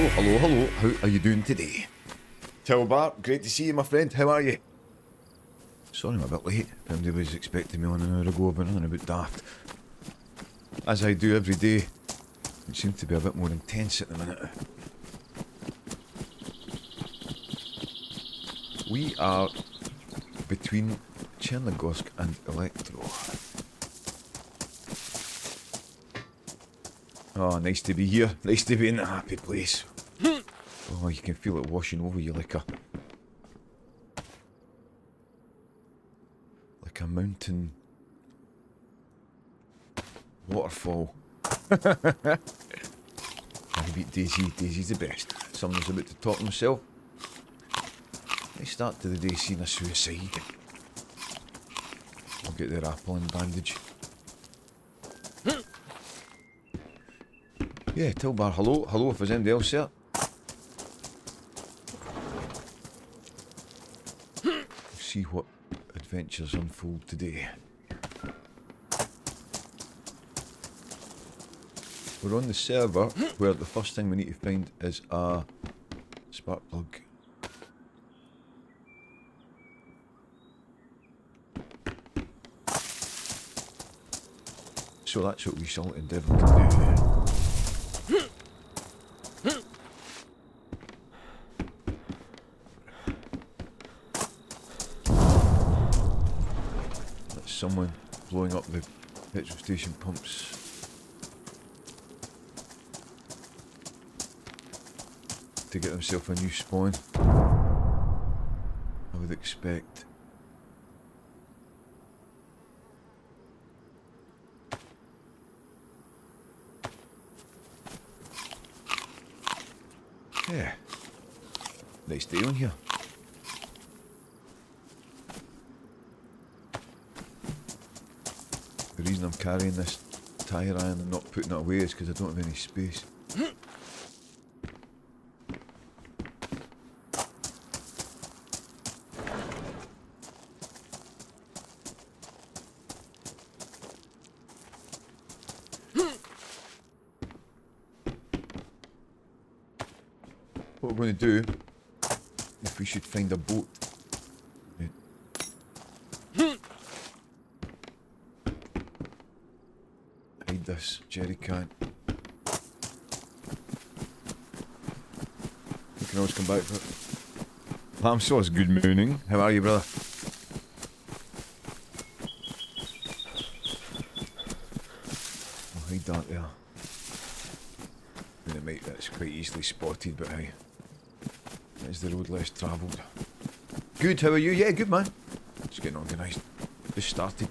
Hello. How are you doing today? Tilbar, great to see you, my friend. How are you? Sorry I'm a bit late. If anybody was expecting me on an hour ago, I've been running a bit daft. As I do every day. It seems to be a bit more intense at the minute. We are between Chernarus and Electro. Oh, nice to be here. Nice to be in a happy place. Oh, you can feel it washing over you like a mountain waterfall. I beat DayZ. DayZ's the best. Someone's about to talk himself. Nice start to the day seeing a suicide. I'll get their apple and bandage. Yeah, Tilbar, hello. Hello, if there's anybody else there. See what adventures unfold today. We're on the server where the first thing we need to find is a spark plug. So that's what we salted devil can do. That's someone blowing up the petrol station pumps. To get himself a new spawn, I would expect. Yeah, nice day on here. The reason I'm carrying this tire iron and not putting it away is because I don't have any space. What we're going to do, if we should find a boat. Hide this jerry can. You can always come back for it. Lamb sauce, good morning. How are you, brother? I'll hide that there. And it might, that's quite easily spotted, but hey. Is the road less travelled? Good, how are you? Yeah, good man. Just getting organised. Just started.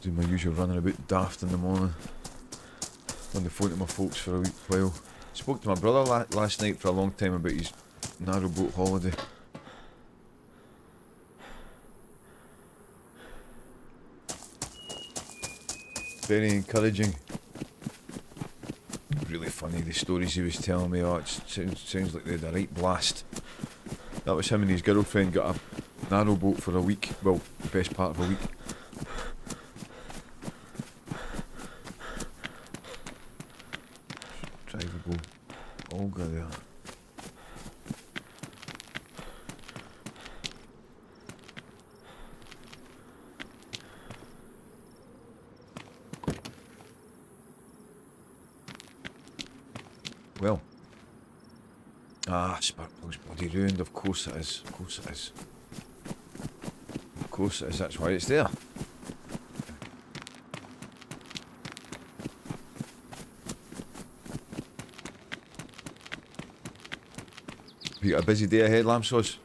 Doing my usual running about daft in the morning. On the phone to my folks for a wee while. Spoke to my brother last night for a long time about his narrowboat holiday. Very encouraging. Really funny, the stories he was telling me. Oh, it sounds like they had a right blast. That was him and his girlfriend got a narrowboat for a week. Well, the best part of a week. Drivable Olga there. Well. Spark plug's bloody ruined. Of course it is. Of course it is. Of course it is. That's why it's there. You got a busy day ahead, lamb sauce?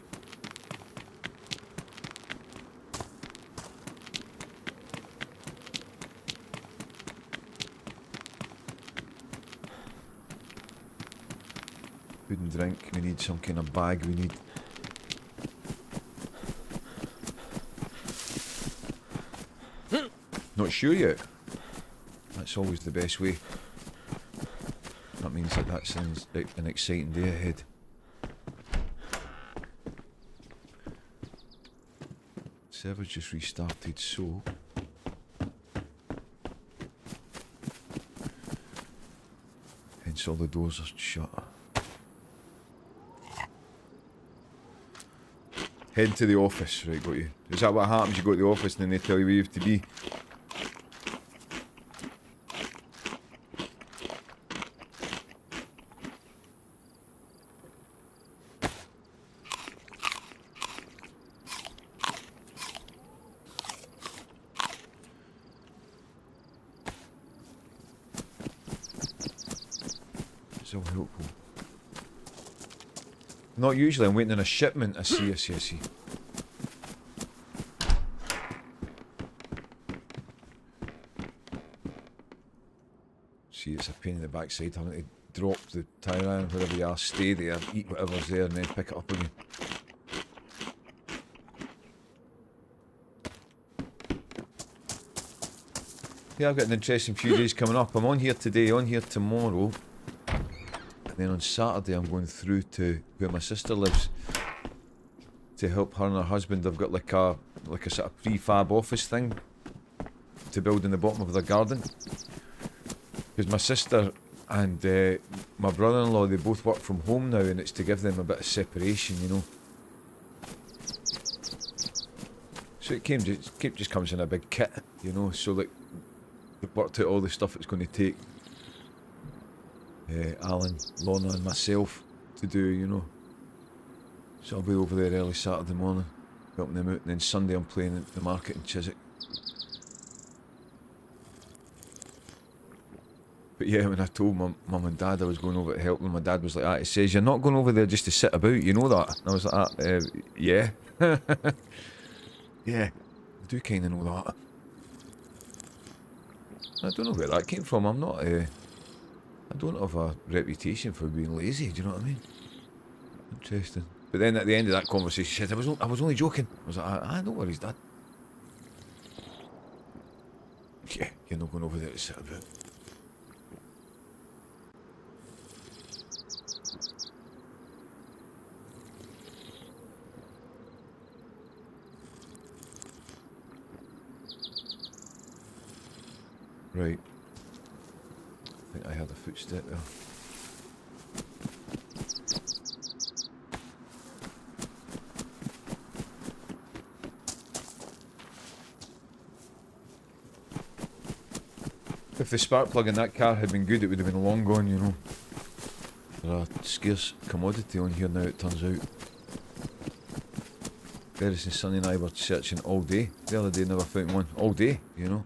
Food and drink, we need some kind of bag, we need... Not sure yet. That's always the best way. That means that that sounds like an exciting day ahead. Server's just restarted, so Yes, all the doors are shut. Head to the office, right, got you. Is that what happens? You go to the office and then they tell you where you have to be? So helpful. Not usually, I'm waiting on a shipment. I see. See, it's a pain in the backside having to drop the Tyran wherever you are, stay there, eat whatever's there, and then pick it up again. Yeah, I've got an interesting few days coming up. I'm on here today, on here tomorrow. And then on Saturday I'm going through to where my sister lives to help her and her husband. I've got like a sort of prefab office thing to build in the bottom of their garden. Because my sister and my brother-in-law, they both work from home now, and it's to give them a bit of separation, you know. So it just comes in a big kit, you know. So like they've worked out all the stuff it's going to take Alan, Lorna and myself to do, you know. So I'll be over there early Saturday morning, helping them out, and then Sunday I'm playing at the market in Chiswick. But yeah, when I told my mum and dad I was going over to help them, my dad was like, ah, he says, you're not going over there just to sit about, you know that? And I was like, yeah. Yeah, I do kind of know that. I don't know where that came from. I'm not, I don't have a reputation for being lazy, do you know what I mean? Interesting. But then at the end of that conversation, she said, I was only joking. I was like, no worries, Dad. Yeah, you're not going over there to sit about. Right. I think I heard a footstep there. If the spark plug in that car had been good, it would have been long gone, you know. They're a scarce commodity on here now, it turns out. Ferris and Sonny and I were searching all day. The other day, never found one. All day, you know.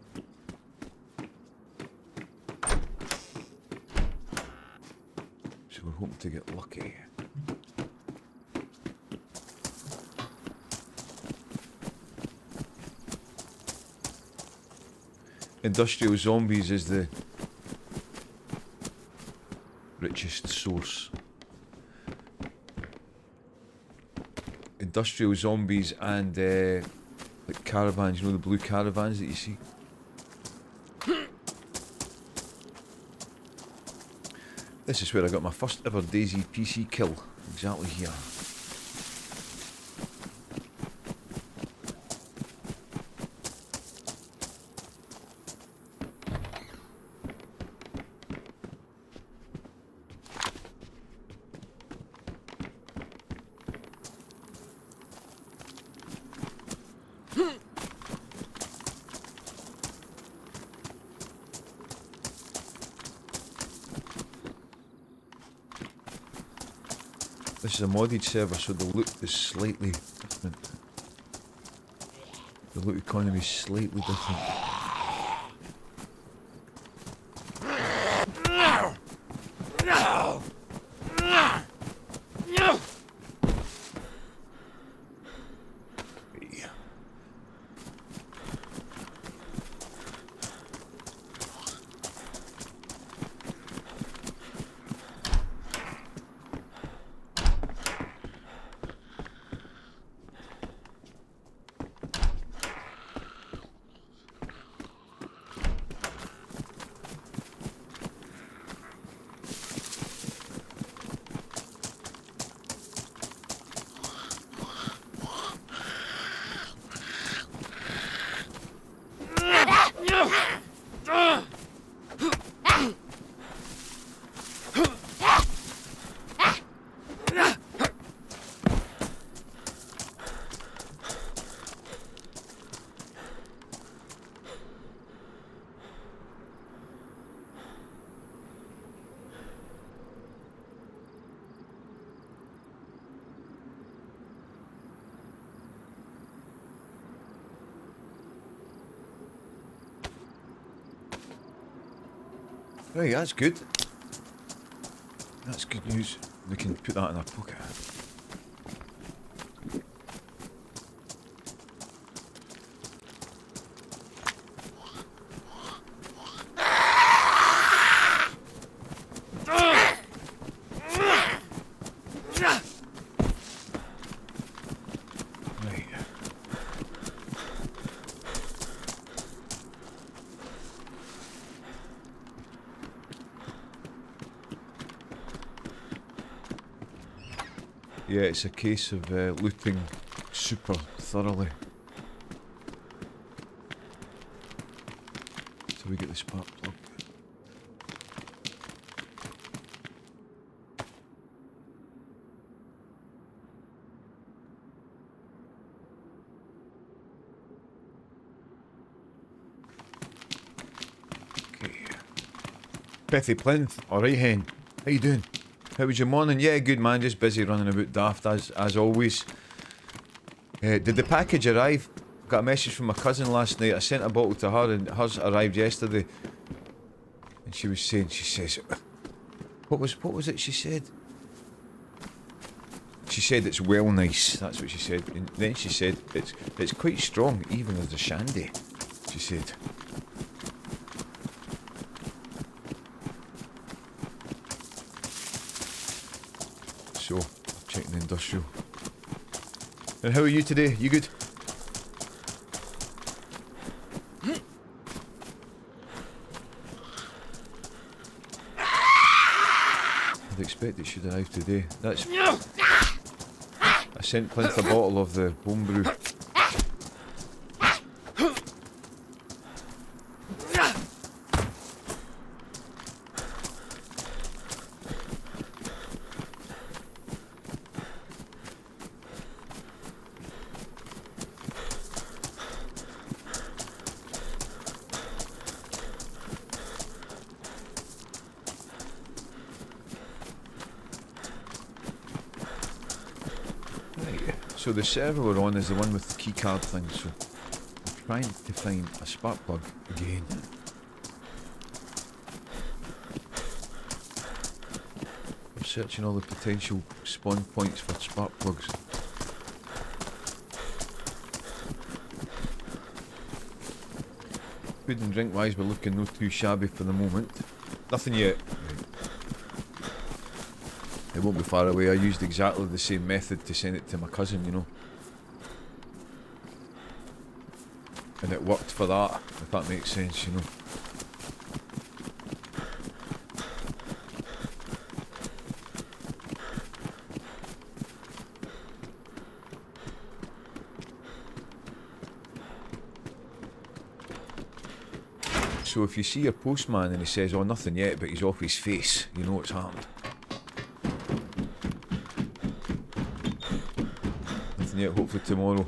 So we're hoping to get lucky. Industrial Zombies is the richest source. Industrial Zombies and like caravans, you know, the blue caravans that you see. This is where I got my first ever DayZ PC kill, exactly here. This is a modded server, so the loot is slightly different. The loot economy is slightly different. Right, that's good. That's good news. We can put that in our pocket. Right. Yeah, it's a case of looting super thoroughly. So we get the spark plug. Okay. Bethy Plinth, alright hen. How you doing? How was your morning? Yeah, good man, just busy running about daft as always. Did the package arrive? Got a message from my cousin last night. I sent a bottle to her and hers arrived yesterday. And she was saying, she says, what was it she said? She said it's well nice, that's what she said. And then she said, it's quite strong, even as a shandy, she said. So, checking the industrial. And how are you today? You good? I'd expect it should arrive today. That's... I sent Clint a bottle of the homebrew. So the server we're on is the one with the keycard thing, so I'm trying to find a spark plug again. I'm searching all the potential spawn points for spark plugs. Food and drink wise we're looking no too shabby for the moment. Nothing yet. It won't be far away. I used exactly the same method to send it to my cousin, you know. And it worked for that, if that makes sense, you know. So if you see a postman and he says, oh, nothing yet, but he's off his face, you know it's happened. Yeah, hopefully tomorrow.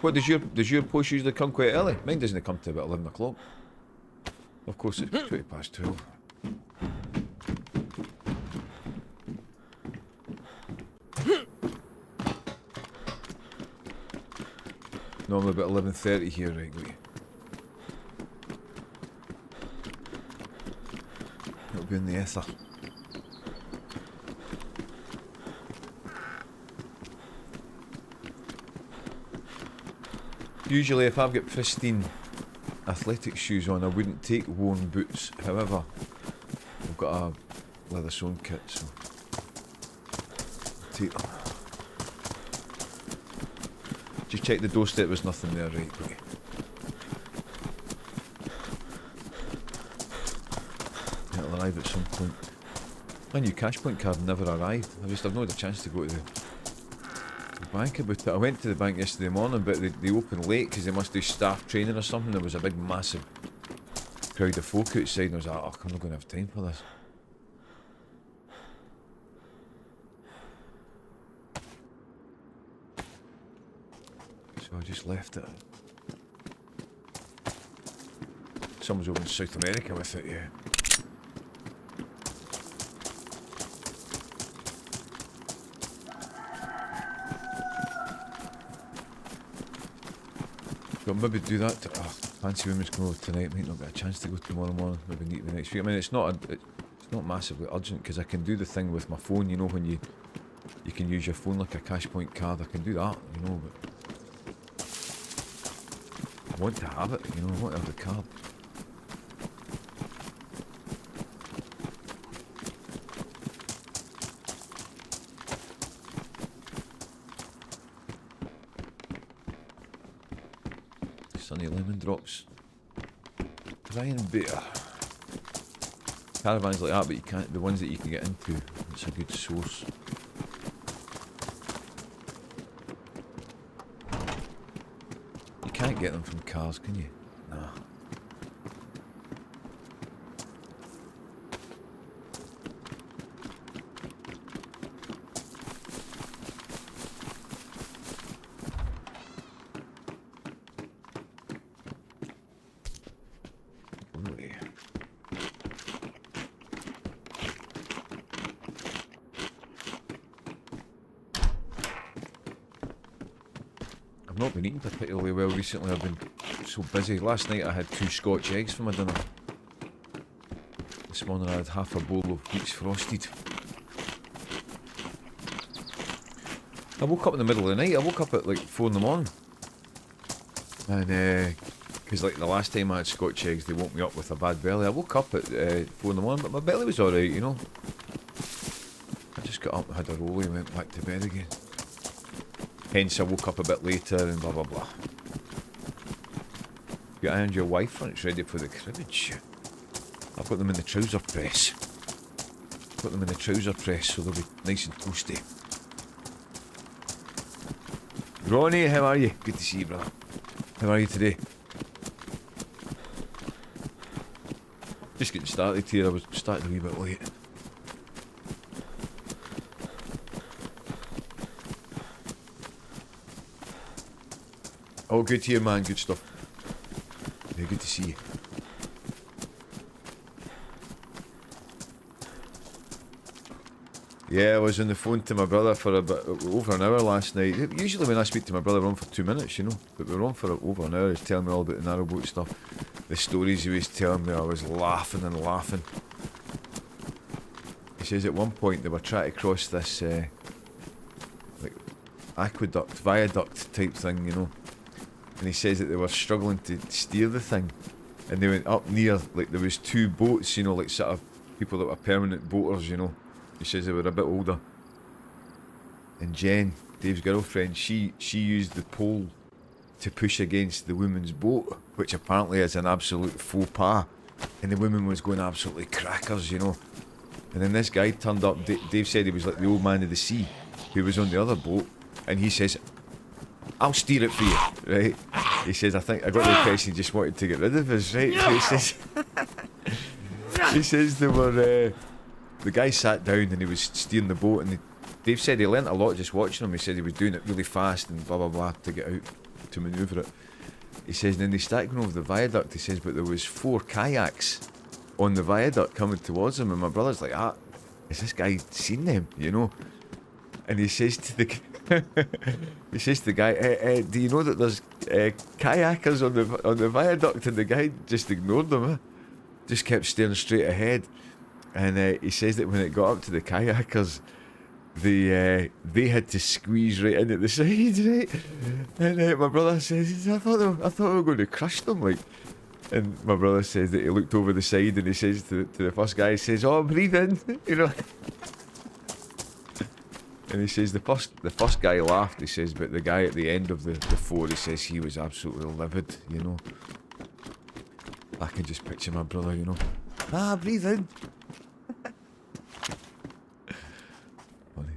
What does your post usually come quite early? Mine doesn't come to about 11 o'clock. Of course it's 12:20. Normally about 11:30 here, right? Wait. It'll be in the ether. Usually if I've got pristine athletic shoes on I wouldn't take worn boots, however I've got a leather sewn kit so I'll take them. Just check the doorstep, there's nothing there, right? Okay. It'll arrive at some point. My new cash point card never arrived. I've not had a chance to go to the bank about it. I went to the bank yesterday morning, but they opened late because they must do staff training or something. There was a big massive crowd of folk outside and I was like, oh, I'm not going to have time for this. So I just left it. Someone's over in South America with it, yeah. So I'll maybe do that to... Oh, Fancy women's come over tonight, might not get a chance to go tomorrow morning, maybe need the next week. I mean, it's not massively urgent, because I can do the thing with my phone, you know, when you can use your phone like a cash point card. I can do that, you know, but I want to have it, you know, I want to have the card. Sunny lemon drops. Ryan beer. Caravans like that, but you can't. The ones that you can get into, it's a good source. You can't get them from cars, can you? Nah. I've not been eating particularly well recently. I've been so busy. Last night I had 2 Scotch eggs for my dinner. This morning I had half a bowl of Beats Frosted. I woke up in the middle of the night. I woke up at like 4 in the morning. And, because like the last time I had Scotch eggs, they woke me up with a bad belly. I woke up at 4 in the morning, but my belly was alright, you know. I just got up and had a rollie and went back to bed again. Hence I woke up a bit later and blah blah blah. You ironed your wife fronts ready for the cribbage. I've got them in the trouser press. Got them in the trouser press so they'll be nice and toasty. Ronnie, how are you? Good to see you, brother. How are you today? Just getting started here. I was starting a wee bit late. Oh, good to hear, man. Good stuff. Yeah, good to see you. Yeah, I was on the phone to my brother for over an hour last night. Usually when I speak to my brother, we're on for 2 minutes, you know. But we were on for over an hour. He's telling me all about the narrowboat stuff. The stories he was telling me, I was laughing and laughing. He says at one point they were trying to cross this like aqueduct, viaduct type thing, you know. And he says that they were struggling to steer the thing. And they went up near, like there was 2 boats, you know, like sort of people that were permanent boaters, you know. He says they were a bit older. And Jen, Dave's girlfriend, she used the pole to push against the woman's boat, which apparently is an absolute faux pas. And the woman was going absolutely crackers, you know. And then this guy turned up. Dave said he was like the old man of the sea, who was on the other boat. And he says, I'll steer it for you, right? He says, I think I got the impression he just wanted to get rid of us, right? He says they were, the guy sat down and he was steering the boat, and Dave said he learnt a lot just watching him. He said he was doing it really fast and blah blah blah to get out, to manoeuvre it. He says, and then they started going over the viaduct, he says, but there was 4 kayaks on the viaduct coming towards him, and my brother's like, has this guy seen them, you know? And he says to the he says to the guy, do you know that there's kayakers on the viaduct? And the guy just ignored them, just kept staring straight ahead. And he says that when it got up to the kayakers, they had to squeeze right in at the side, right? And my brother says, I thought we were going to crush them, like. And my brother says that he looked over the side and he says to the first guy, he says, oh, breathe in, you know. And he says the first guy laughed, he says, but the guy at the end of the 4, he says he was absolutely livid, you know. I can just picture my brother, you know. Breathe in. Funny.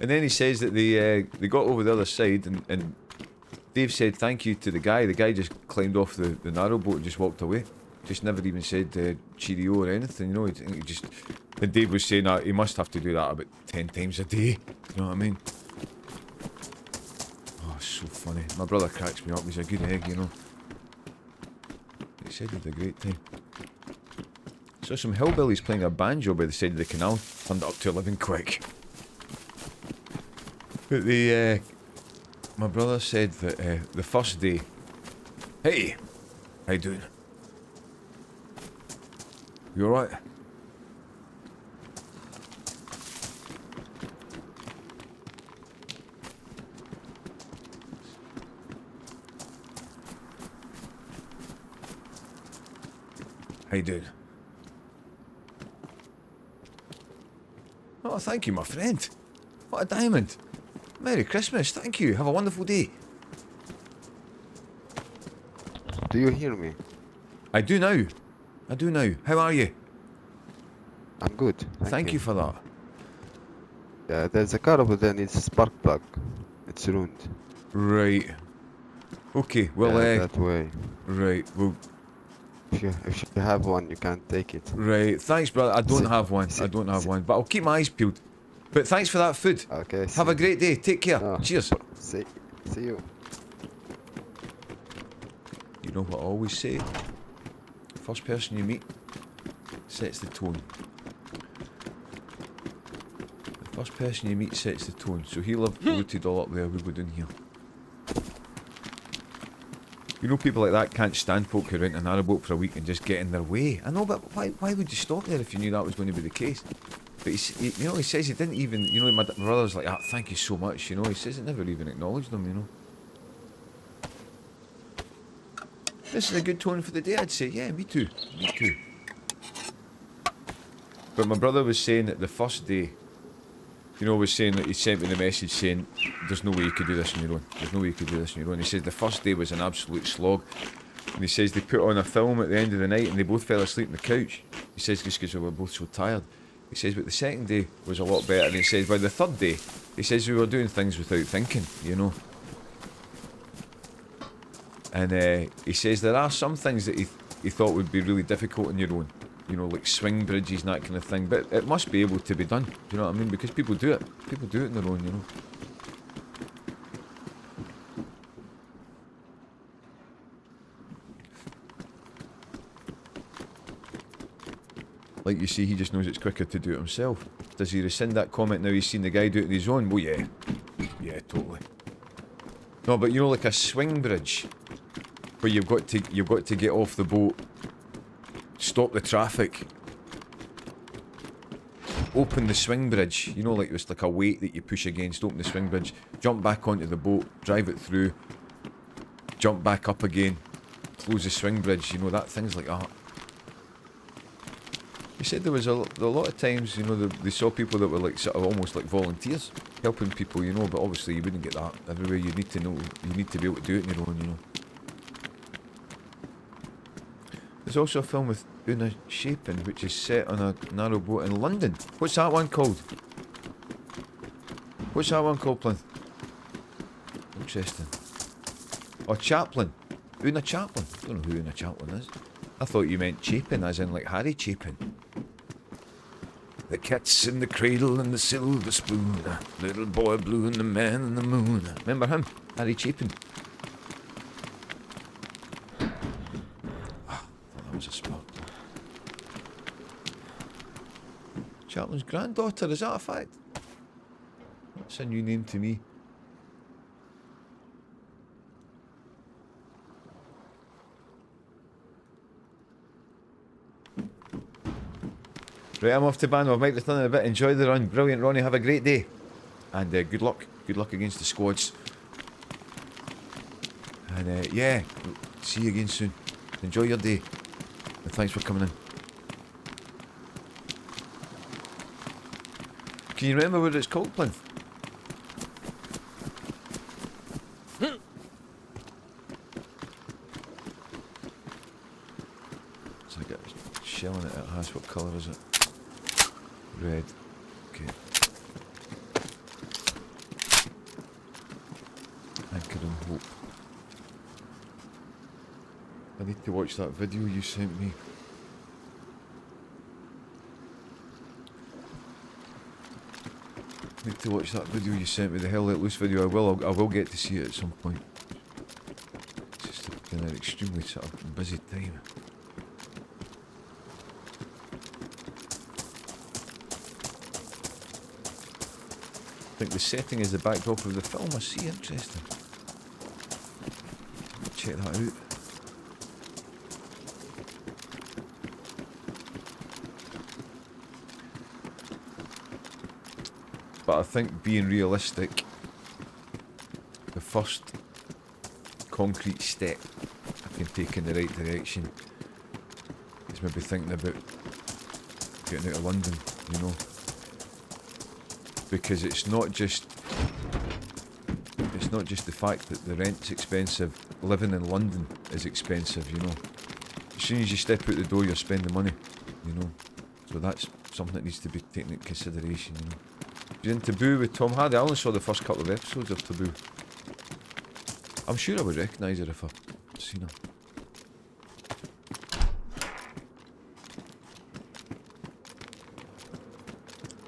And then he says that they got over the other side, and Dave said thank you to the guy. The guy just climbed off the narrowboat and just walked away. Just never even said cheerio or anything, you know. He just. And Dave was saying that he must have to do that about 10 times a day. You know what I mean? Oh, it's so funny. My brother cracks me up. He's a good egg, you know. He said he had a great time. Saw some hillbillies playing a banjo by the side of the canal. Turned it up to 11 quick. But My brother said that the first day... Hey! How you doing? You alright? How you doing? Oh, thank you, my friend. What a diamond. Merry Christmas, thank you. Have a wonderful day. Do you hear me? I do now. I do now. How are you? I'm good. Thank you for that. Yeah, there's a car over there needs a spark plug. It's ruined. Right. Okay, well, Yeah, that way. right, well, If you have one, you can take it. right. Thanks, brother. I don't have one. I don't have one, but I'll keep my eyes peeled. But thanks for that food. Okay. Have a great day. Take care. No, Cheers. See you. You know what I always say? First person you meet sets the tone. The first person you meet sets the tone. So he lived rooted all up there, we go down here. You know, people like that can't stand folk who rent a narrowboat for a week and just get in their way. I know, but why would you stop there if you knew that was going to be the case? But he says he didn't even, you know, my brother's like, thank you so much, you know. He says it never even acknowledged them, you know. This is a good tone for the day, I'd say. Yeah, me too. Me too. But my brother was saying that the first day, you know, was saying that he sent me the message saying, there's no way you could do this on your own. There's no way you could do this on your own. He says the first day was an absolute slog. And he says they put on a film at the end of the night and they both fell asleep on the couch. He says just because we were both so tired. He says, but the second day was a lot better. And he says, by the third day, he says we were doing things without thinking, you know. And he says there are some things that he thought would be really difficult on your own. You know, like swing bridges and that kind of thing. But it must be able to be done. Do you know what I mean? Because people do it. People do it on their own, you know. Like you see, he just knows it's quicker to do it himself. Does he rescind that comment now he's seen the guy do it on his own? Well, yeah. Yeah, totally. No, but you know, like a swing bridge, where you've got to get off the boat, stop the traffic, open the swing bridge. You know, like it's like a weight that you push against. Open the swing bridge, jump back onto the boat, drive it through, jump back up again, close the swing bridge. You know, that things like that. He said there was a lot of times, you know, they saw people that were like sort of almost like volunteers, helping people, you know, but obviously you wouldn't get that everywhere. You need to know, you need to be able to do it on your own, you know. There's also a film with Una Shapin, which is set on a narrow boat in London. What's that one called? What's that one called, Plinth? Interesting. Oh, Chaplin. Una Chaplin. I don't know who Una Chaplin is. I thought you meant Chapin, as in like Harry Chapin. The cat's in the cradle and the silver spoon. Little boy blue and the man in the moon. Remember him? Harry Chapin. Ah, that was a spot. Chaplin's granddaughter, is that a fact? That's a new name to me. Right, I'm off to Banner. I've made this done in a bit. Enjoy the run. Brilliant, Ronnie. Have a great day. And good luck. Good luck against the squads. And yeah, see you again soon. Enjoy your day. And thanks for coming in. Can you remember what it's called, Plinth? It's like a shell in it. It has. What colour is it? Red. Okay. Anchor and Hope. I need to watch that video you sent me. I need to watch that video you sent me, the Hell Let Loose video. I will get to see it at some point. It's just been an extremely sort of busy time. think the setting is the backdrop of the film. I see, interesting. Check that out. But I think being realistic, the first concrete step I can take in the right direction is maybe thinking about getting out of London, you know. Because it's not just the fact that the rent's expensive, living in London is expensive, you know. As soon as you step out the door you're spending money, you know. So that's something that needs to be taken into consideration, you know. You're in Taboo with Tom Hardy. I only saw the first couple of episodes of Taboo. I'm sure I would recognise her if I'd seen her.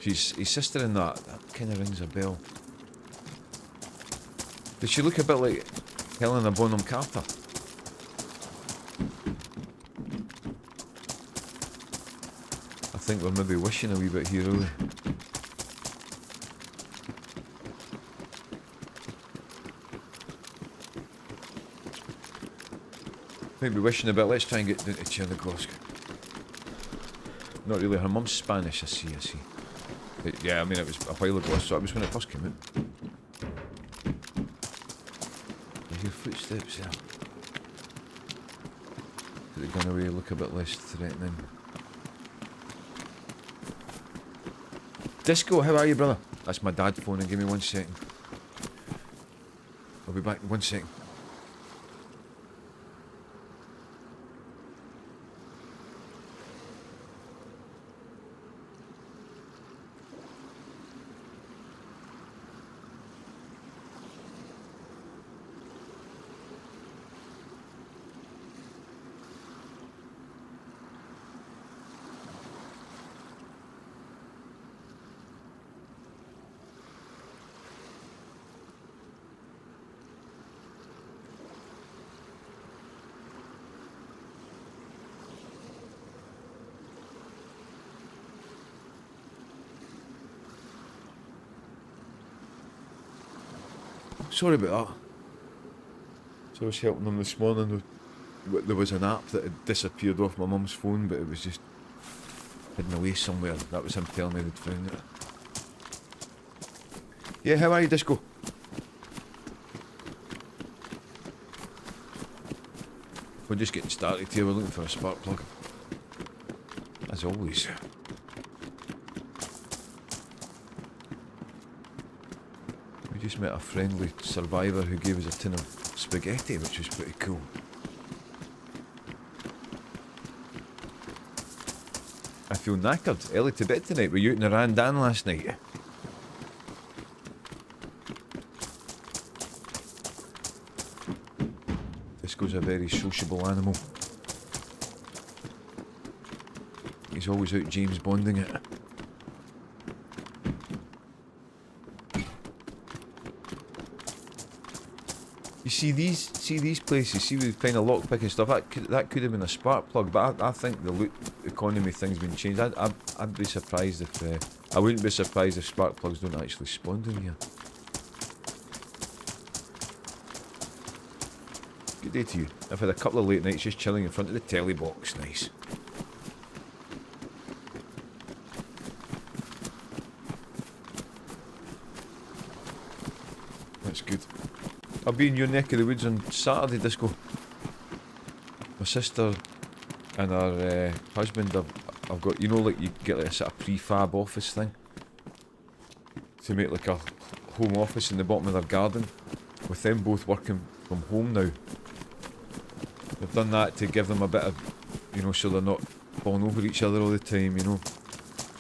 She's his sister in that. That kind of rings a bell. Did she look a bit like Helena Bonham Carter? I think we're maybe wishing a wee bit here, really. Maybe wishing a bit. Let's try and get down to Chernarus. Not really. Her mum's Spanish, I see. Yeah, I mean, it was a while ago, so it was when it first came out. I hear footsteps there. Did it gone away, look a bit less threatening. Disco, how are you, brother? That's my dad phoning. Give me 1 second. I'll be back in 1 second. Sorry about that. So I was helping them this morning. There was an app that had disappeared off my mum's phone, but it was just hidden away somewhere. That was him telling me they'd found it. Yeah, how are you, Disco? We're just getting started here. We're looking for a spark plug. As always. We just met a friendly survivor who gave us a tin of spaghetti, which was pretty cool. I feel knackered. Early to bed tonight. Were you out in the Randan last night? Disco's a very sociable animal. He's always out James Bonding it. You see these places, see the kind of lockpick and stuff, that could have been a spark plug, but I think the loot economy thing's been changed. I'd be surprised if, I wouldn't be surprised if spark plugs don't actually spawn down here. Good day to you. I've had a couple of late nights just chilling in front of the telly box, nice. That's good. I'll be in your neck of the woods on Saturday, Disco. My sister and her husband have got, you know, like you get like a sort of prefab office thing to make like a home office in the bottom of their garden. With them both working from home now, they've done that to give them a bit of, you know, so they're not falling over each other all the time, you know.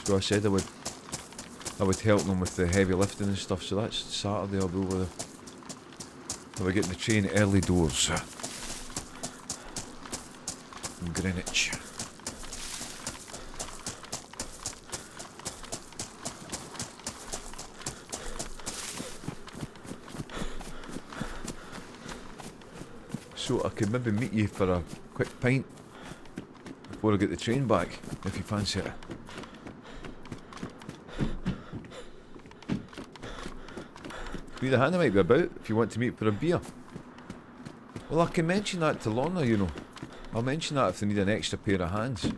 So I said I would help them with the heavy lifting and stuff. So that's Saturday. I'll be over there. We're getting the train early doors in Greenwich. So I could maybe meet you for a quick pint before I get the train back, if you fancy it. Sweet Hannah might be about if you want to meet for a beer. Well, I can mention that to Lorna, you know. I'll mention that if they need an extra pair of hands.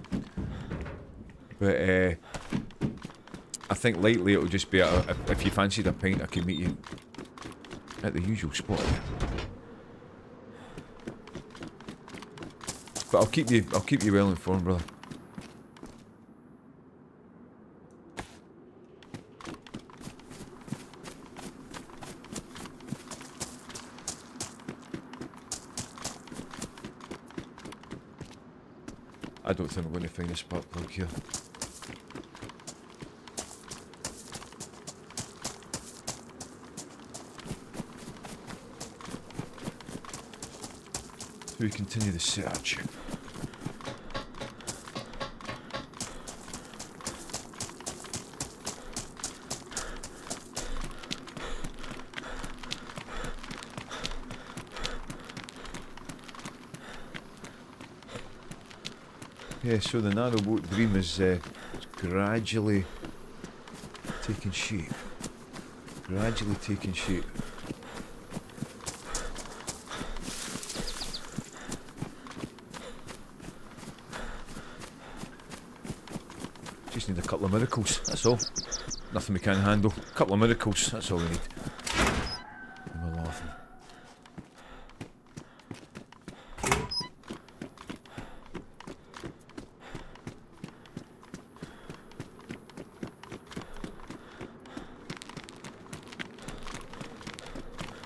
But I think likely it'll just be if you fancied a pint, I can meet you at the usual spot. But I'll keep you well informed, brother. I don't think I'm going to find a spark plug here. So we continue the search. Yeah, so the narrowboat dream is gradually taking shape. Gradually taking shape. Just need a couple of miracles, that's all. Nothing we can't handle. A couple of miracles, that's all we need. And we're laughing.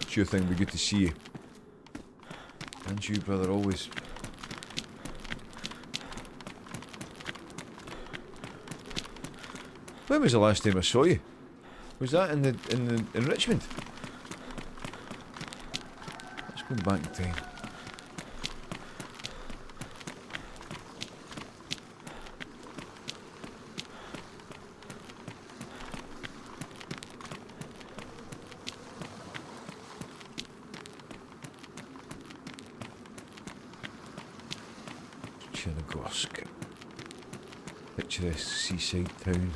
Sure thing, be good to see you. And you, brother, always. When was the last time I saw you? Was that in Richmond? Let's go back in time. Chernarus. Picturesque seaside town.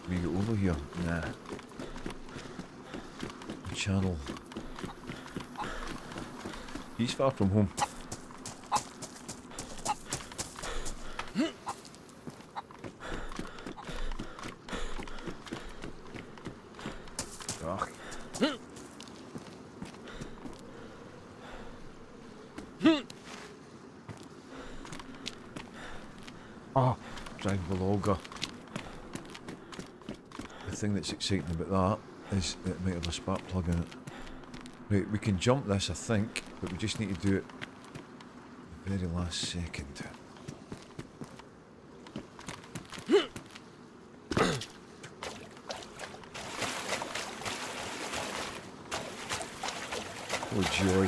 We get over here? Nah. The channel. He's far from home. Ugh. Oh, driving the logger. The thing that's exciting about that is that it might have a spark plug in it. Right, we can jump this, I think, but we just need to do it at the very last second. Oh joy.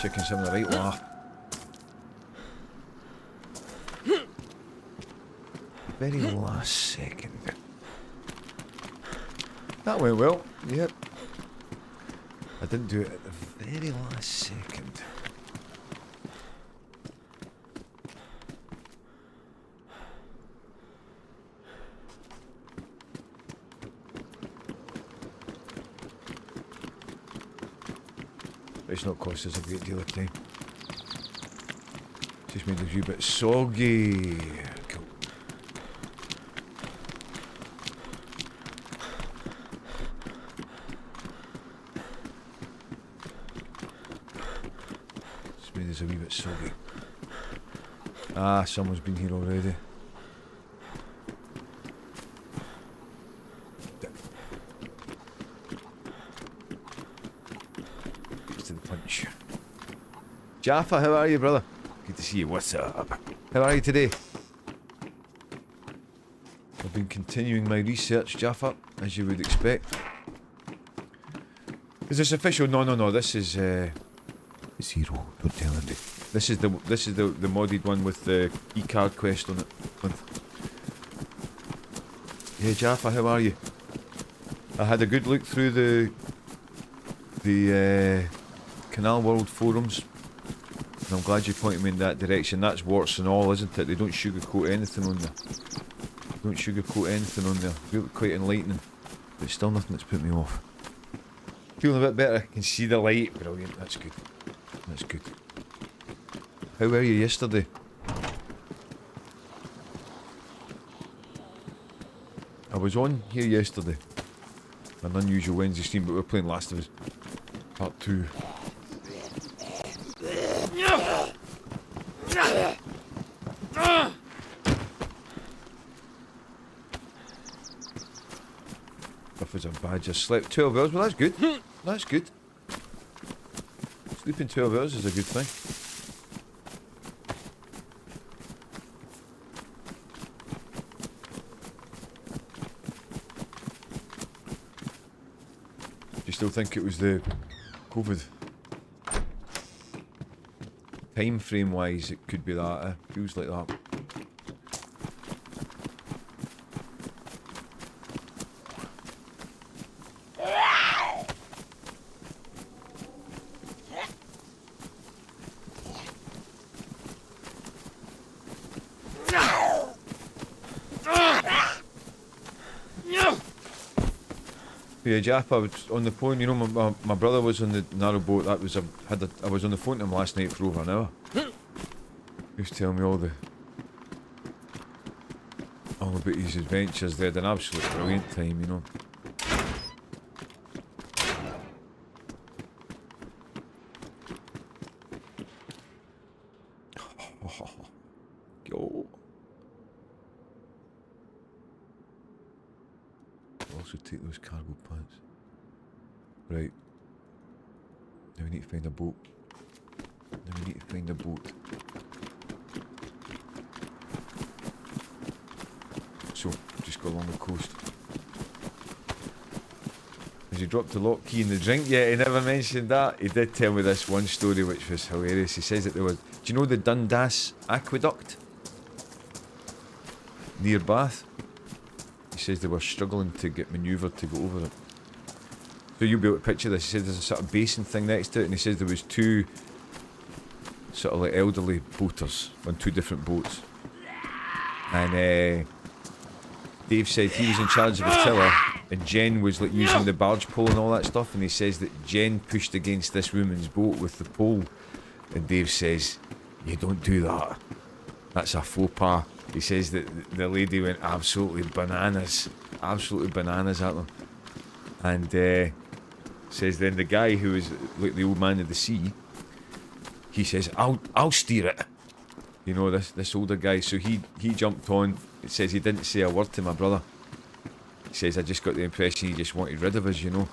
Chicken's having the right laugh. Very last second. That went well, yep. I didn't do it at the very last second. It's not cost us a great deal of time. Just made a few bit soggy. Cool. Just made us a wee bit soggy. Ah, someone's been here already. To the punch. Jaffa, how are you, brother? Good to see you. What's up? How are you today? I've been continuing my research, Jaffa, as you would expect. Is this official? No. This is Zero. Don't tell him. This is the modded one with the e-card quest on it. Yeah, Jaffa, how are you? I had a good look through the Canal World forums, and I'm glad you pointed me in that direction. That's warts and all, isn't it? They don't sugarcoat anything on there. Don't sugarcoat anything on there. Really quite enlightening, but still nothing that's put me off. Feeling a bit better. I can see the light. Brilliant. That's good. That's good. How were you yesterday? I was on here yesterday. An unusual Wednesday stream, but we were playing Last of Us Part 2. If it's a badge, I slept 12 hours. Well, that's good. That's good. Sleeping 12 hours is a good thing. Do you still think it was the COVID? Time frame wise, it could be that. Feels like that. Yeah, Jap, I was on the phone, you know, my brother was on the narrowboat. That was I was on the phone to him last night for over an hour. He was telling me all about his adventures. They had an absolute brilliant time, you know. Go. Also take those cargo pants. Right. Now we need to find a boat. So, just go along the coast. Has he dropped the lock key in the drink yet? He never mentioned that. He did tell me this one story which was hilarious. He says that there was... Do you know the Dundas Aqueduct? Near Bath? He says they were struggling to get manoeuvred to go over it. So you'll be able to picture this. He says there's a sort of basin thing next to it, and he says there was two sort of like elderly boaters on two different boats. And Dave said he was in charge of the tiller, and Jen was like using the barge pole and all that stuff, and he says that Jen pushed against this woman's boat with the pole, and Dave says, "You don't do that. That's a faux pas." He says that the lady went absolutely bananas at them, and says then the guy who was like the old man of the sea, he says, "I'll steer it." You know, this older guy. So he jumped on. It says he didn't say a word to my brother. He says, "I just got the impression he just wanted rid of us, you know."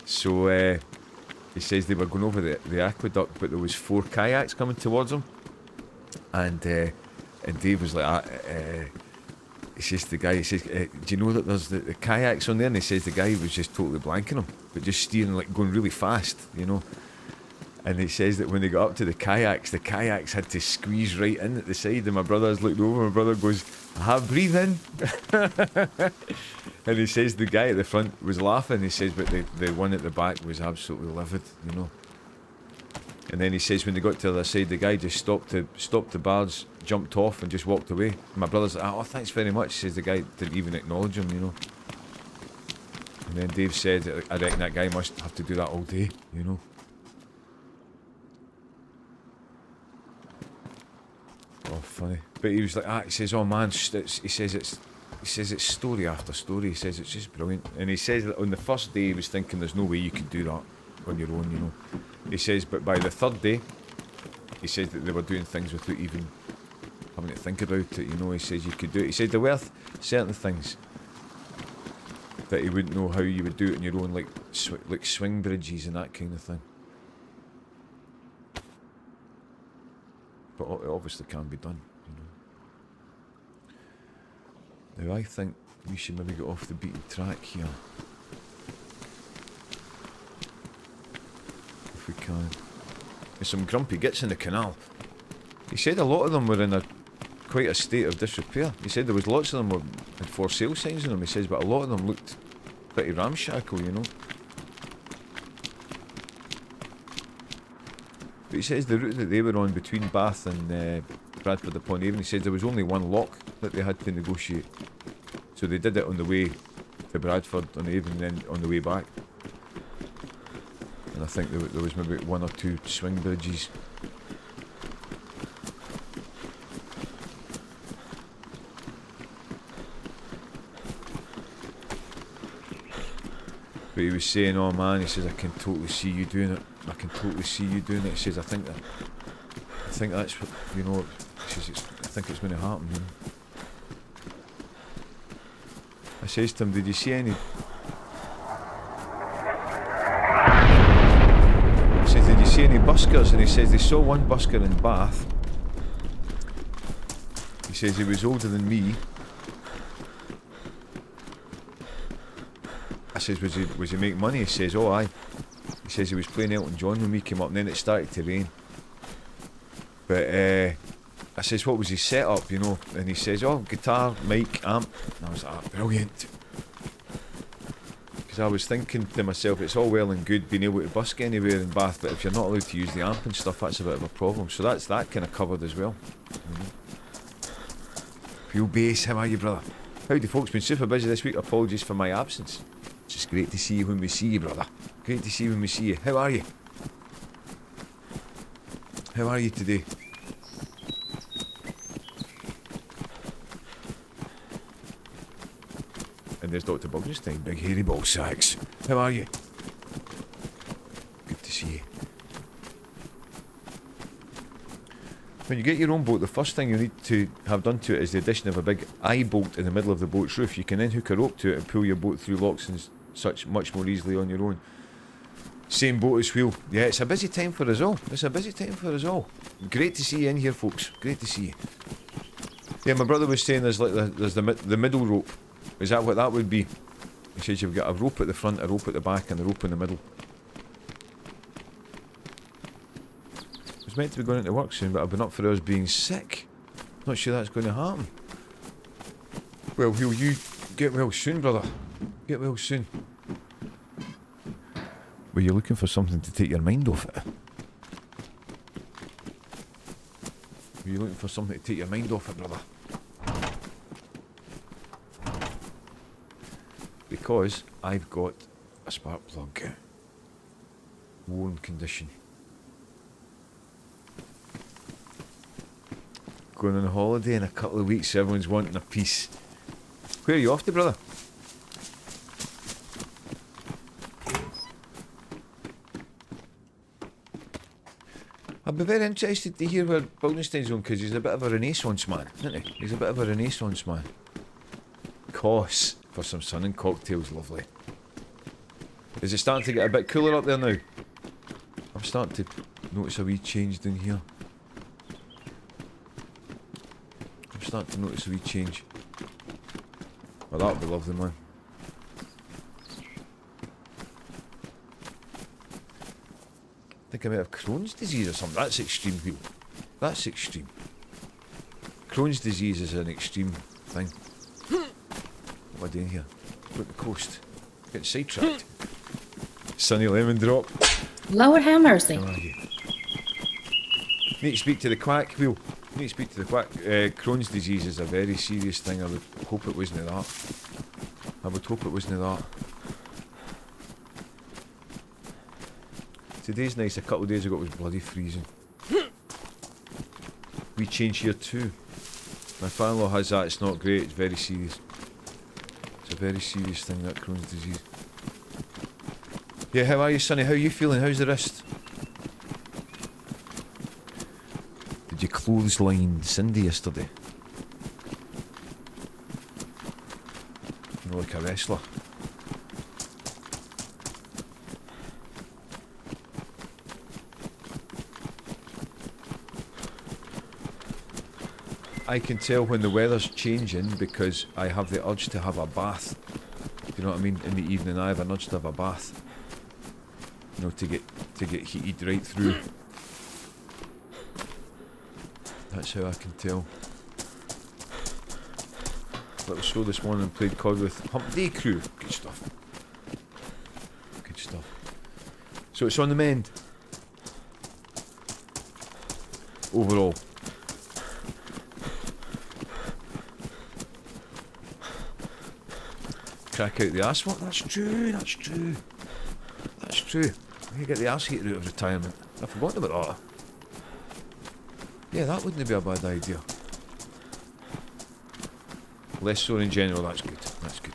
So he says they were going over the aqueduct, but there was 4 kayaks coming towards them, and Dave was like, he says to the guy, he says, "Do you know that there's the kayaks on there?" And he says the guy was just totally blanking him, but just steering, like going really fast, you know. And he says that when they got up to the kayaks had to squeeze right in at the side, and my brother's looked over, my brother goes, "Breathe in." And he says the guy at the front was laughing, he says, but the one at the back was absolutely livid, you know. And then he says when they got to the other side, the guy just stopped the barge, jumped off and just walked away. And my brother's like, "Oh, thanks very much." He says the guy didn't even acknowledge him, you know. And then Dave said, "I reckon that guy must have to do that all day, you know." Oh, funny. But he was like, he says, "Oh man," he says it's story after story. He says it's just brilliant. And he says that on the first day he was thinking there's no way you could do that on your own, you know. He says, but by the third day, he says that they were doing things without even having to think about it, you know. He says you could do it. He said there were certain things that he wouldn't know how you would do it on your own, like swing bridges and that kind of thing. But it obviously can be done, you know. Now I think we should maybe get off the beaten track here. If we can. with some grumpy gits in the canal. He said a lot of them were in quite a state of disrepair. He said there was lots of them had for sale signs on them, he says, but a lot of them looked pretty ramshackle, you know. But he says the route that they were on between Bath and Bradford upon Avon, he says there was only one lock that they had to negotiate. So they did it on the way to Bradford on Avon and then on the way back. And I think there was maybe 1 or 2 swing bridges. But he was saying, oh man, he says, I can totally see you doing it. I can totally see you doing it. He says, I think that's what, you know, he says, I think it's going to happen, you know. I says to him, did you see any... I says, did you see any buskers? And he says, they saw one busker in Bath. He says, he was older than me. I says, was he make money? He says, oh aye. He says he was playing Elton John when we came up and then it started to rain. But I says, what was his setup, you know? And he says, oh, guitar, mic, amp. And I was like, ah, brilliant. Because I was thinking to myself, it's all well and good being able to busk anywhere in Bath, but if you're not allowed to use the amp and stuff, that's a bit of a problem. So that's that kind of covered as well. Pure bass, how are you, brother? Howdy folks, been super busy this week, apologies for my absence. It's just great to see you when we see you, brother. Great to see you when we see you. How are you? How are you today? And there's Dr. Buggenstein, big hairy ball sacks. How are you? Good to see you. When you get your own boat, the first thing you need to have done to it is the addition of a big eye bolt in the middle of the boat's roof. You can then hook a rope to it and pull your boat through locks and such much more easily on your own. Same boat as wheel. Yeah, it's a busy time for us all. It's a busy time for us all. Great to see you in here, folks. Great to see you. Yeah, my brother was saying there's the middle rope. Is that what that would be? He says you've got a rope at the front, a rope at the back, and a rope in the middle. I was meant to be going into work soon, but I've been up for hours being sick. Not sure that's going to happen. Well, will you get well soon, brother? Get well soon. Were you looking for something to take your mind off it? Were you looking for something to take your mind off it, brother? Because I've got a spark plug. Worn condition. Going on a holiday in a couple of weeks, everyone's wanting a piece. Where are you off to, brother? I'd be very interested to hear where Buggenstein's going, because he's a bit of a renaissance man, isn't he? He's a bit of a renaissance man. Coss for some sun and cocktails, lovely. Is it starting to get a bit cooler up there now? I'm starting to notice a wee change down here. I'm starting to notice a wee change. Well, that would be lovely, man. I think I might have Crohn's disease or something. That's extreme, Wheel. That's extreme. Crohn's disease is an extreme thing. What am I doing here? Look at the coast. Getting sidetracked. Sunny lemon drop. Lord have mercy. How are you? Need to speak to the quack, Wheel. Need to speak to the quack. Crohn's disease is a very serious thing. I would hope it wasn't that. I would hope it wasn't that. Today's nice. A couple of days ago it was bloody freezing. We change here too. My father-in-law has that. It's not great. It's very serious. It's a very serious thing, that Crohn's disease. Yeah, how are you, Sonny? How are you feeling? How's the wrist? Did you clothesline Cindy yesterday? You know, like a wrestler. I can tell when the weather's changing because I have the urge to have a bath. Do you know what I mean? In the evening I have an urge to have a bath. You know, to get heated right through. That's how I can tell. Little show this morning, played COD with Hump Day crew. Good stuff. Good stuff. So it's on the mend. Overall. Crack out the arse. What? That's true, that's true. That's true. You get the arse heater out of retirement. I forgot about that. Yeah, that wouldn't be a bad idea. Less so in general, that's good. That's good.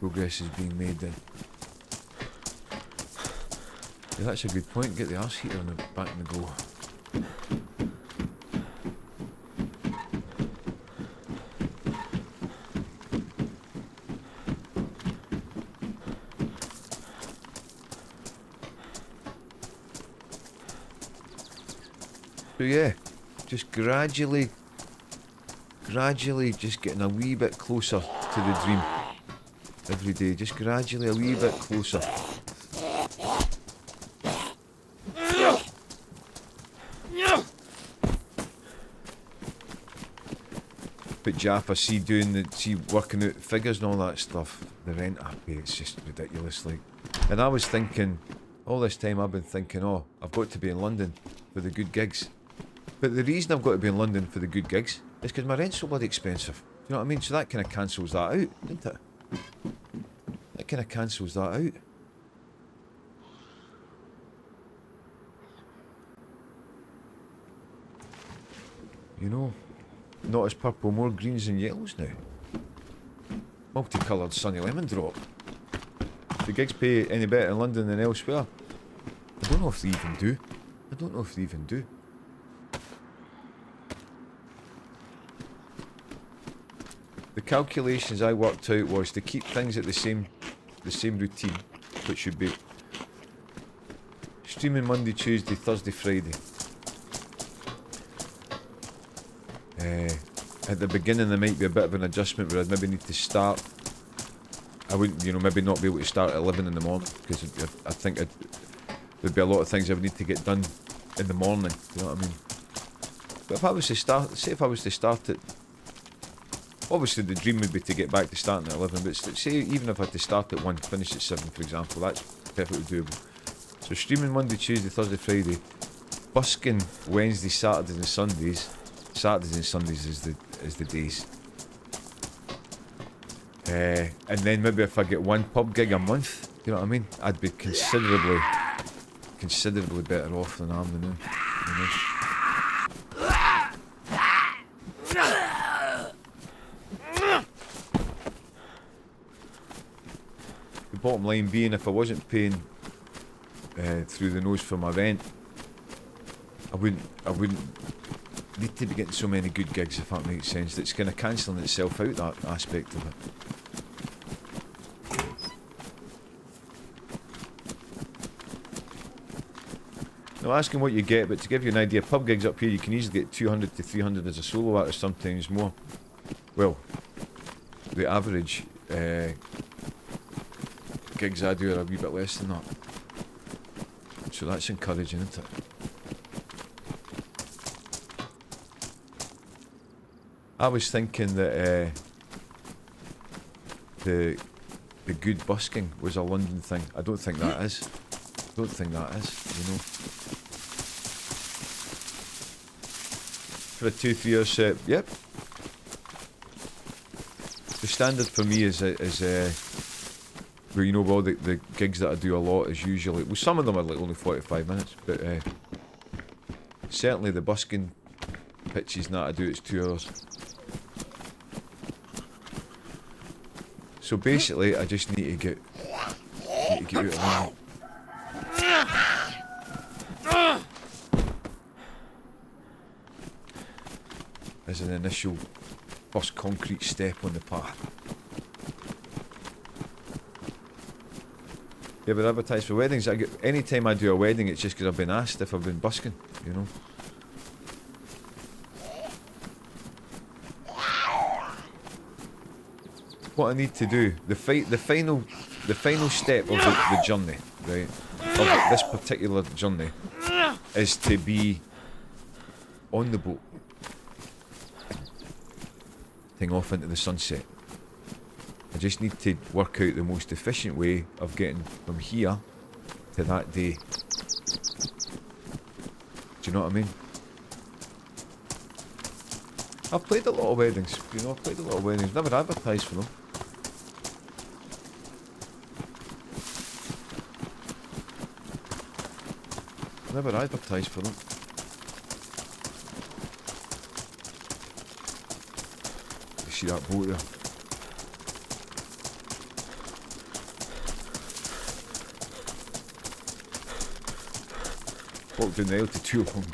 Progress is being made then. Yeah, that's a good point. Get the arse heater on the back and the go. So yeah, just gradually just getting a wee bit closer to the dream every day, just gradually a wee bit closer. But Jaffa, see working out figures and all that stuff, the rent I pay, it's just ridiculous, like. And I was thinking, all this time I've been thinking, oh, I've got to be in London for the good gigs. But the reason I've got to be in London for the good gigs is because my rent's so bloody expensive. You know what I mean? So that kind of cancels that out, doesn't it? That kind of cancels that out. You know, not as purple, more greens and yellows now. Multicoloured sunny lemon drop. Do gigs pay any better in London than elsewhere? I don't know if they even do. I don't know if they even do. The calculations I worked out was to keep things at the same routine, which should be streaming Monday, Tuesday, Thursday, Friday. At the beginning there might be a bit of an adjustment where I'd maybe need to start. I wouldn't, you know, maybe not be able to start at 11 in the morning because I think there'd be a lot of things I would need to get done in the morning. You know what I mean? But if I was to start, say if I was to start at, obviously the dream would be to get back to starting at 11, but say even if I had to start at 1, finish at 7 for example, that's perfectly doable. So streaming Monday, Tuesday, Thursday, Friday, busking Wednesday, Saturdays and Sundays. Saturdays and Sundays is the days. And then maybe if I get one pub gig a month, you know what I mean? I'd be considerably better off than I am now. You know? The bottom line being, if I wasn't paying through the nose for my rent, I wouldn't need to be getting so many good gigs, if that makes sense. It's kind of cancelling itself out, that aspect of it. Now asking what you get, but to give you an idea, pub gigs up here you can easily get 200 to 300 as a solo artist, sometimes more. Well, the average gigs I do are a wee bit less than that. So that's encouraging, isn't it? I was thinking that the good busking was a London thing. I don't think that is. I don't think that is, you know. For a 2-3 hour set, yep. The standard for me is well, you know, all the gigs that I do a lot is usually, well, some of them are like only 45 minutes, but certainly the busking pitches and that I do, it's 2 hours. So basically, I just need to get out of London. As an initial first concrete step on the path. Yeah, but advertise for weddings. Anytime I do a wedding, it's just because I've been asked if I've been busking, you know. What I need to do, the final step of the journey, right, of this particular journey, is to be on the boat. Thing off into the sunset. I just need to work out the most efficient way of getting from here to that day. Do you know what I mean? I've played a lot of weddings, you know, I've played a lot of weddings, never advertised for them. Never advertised for them. You see that boat there? Walked down the aisle to too long.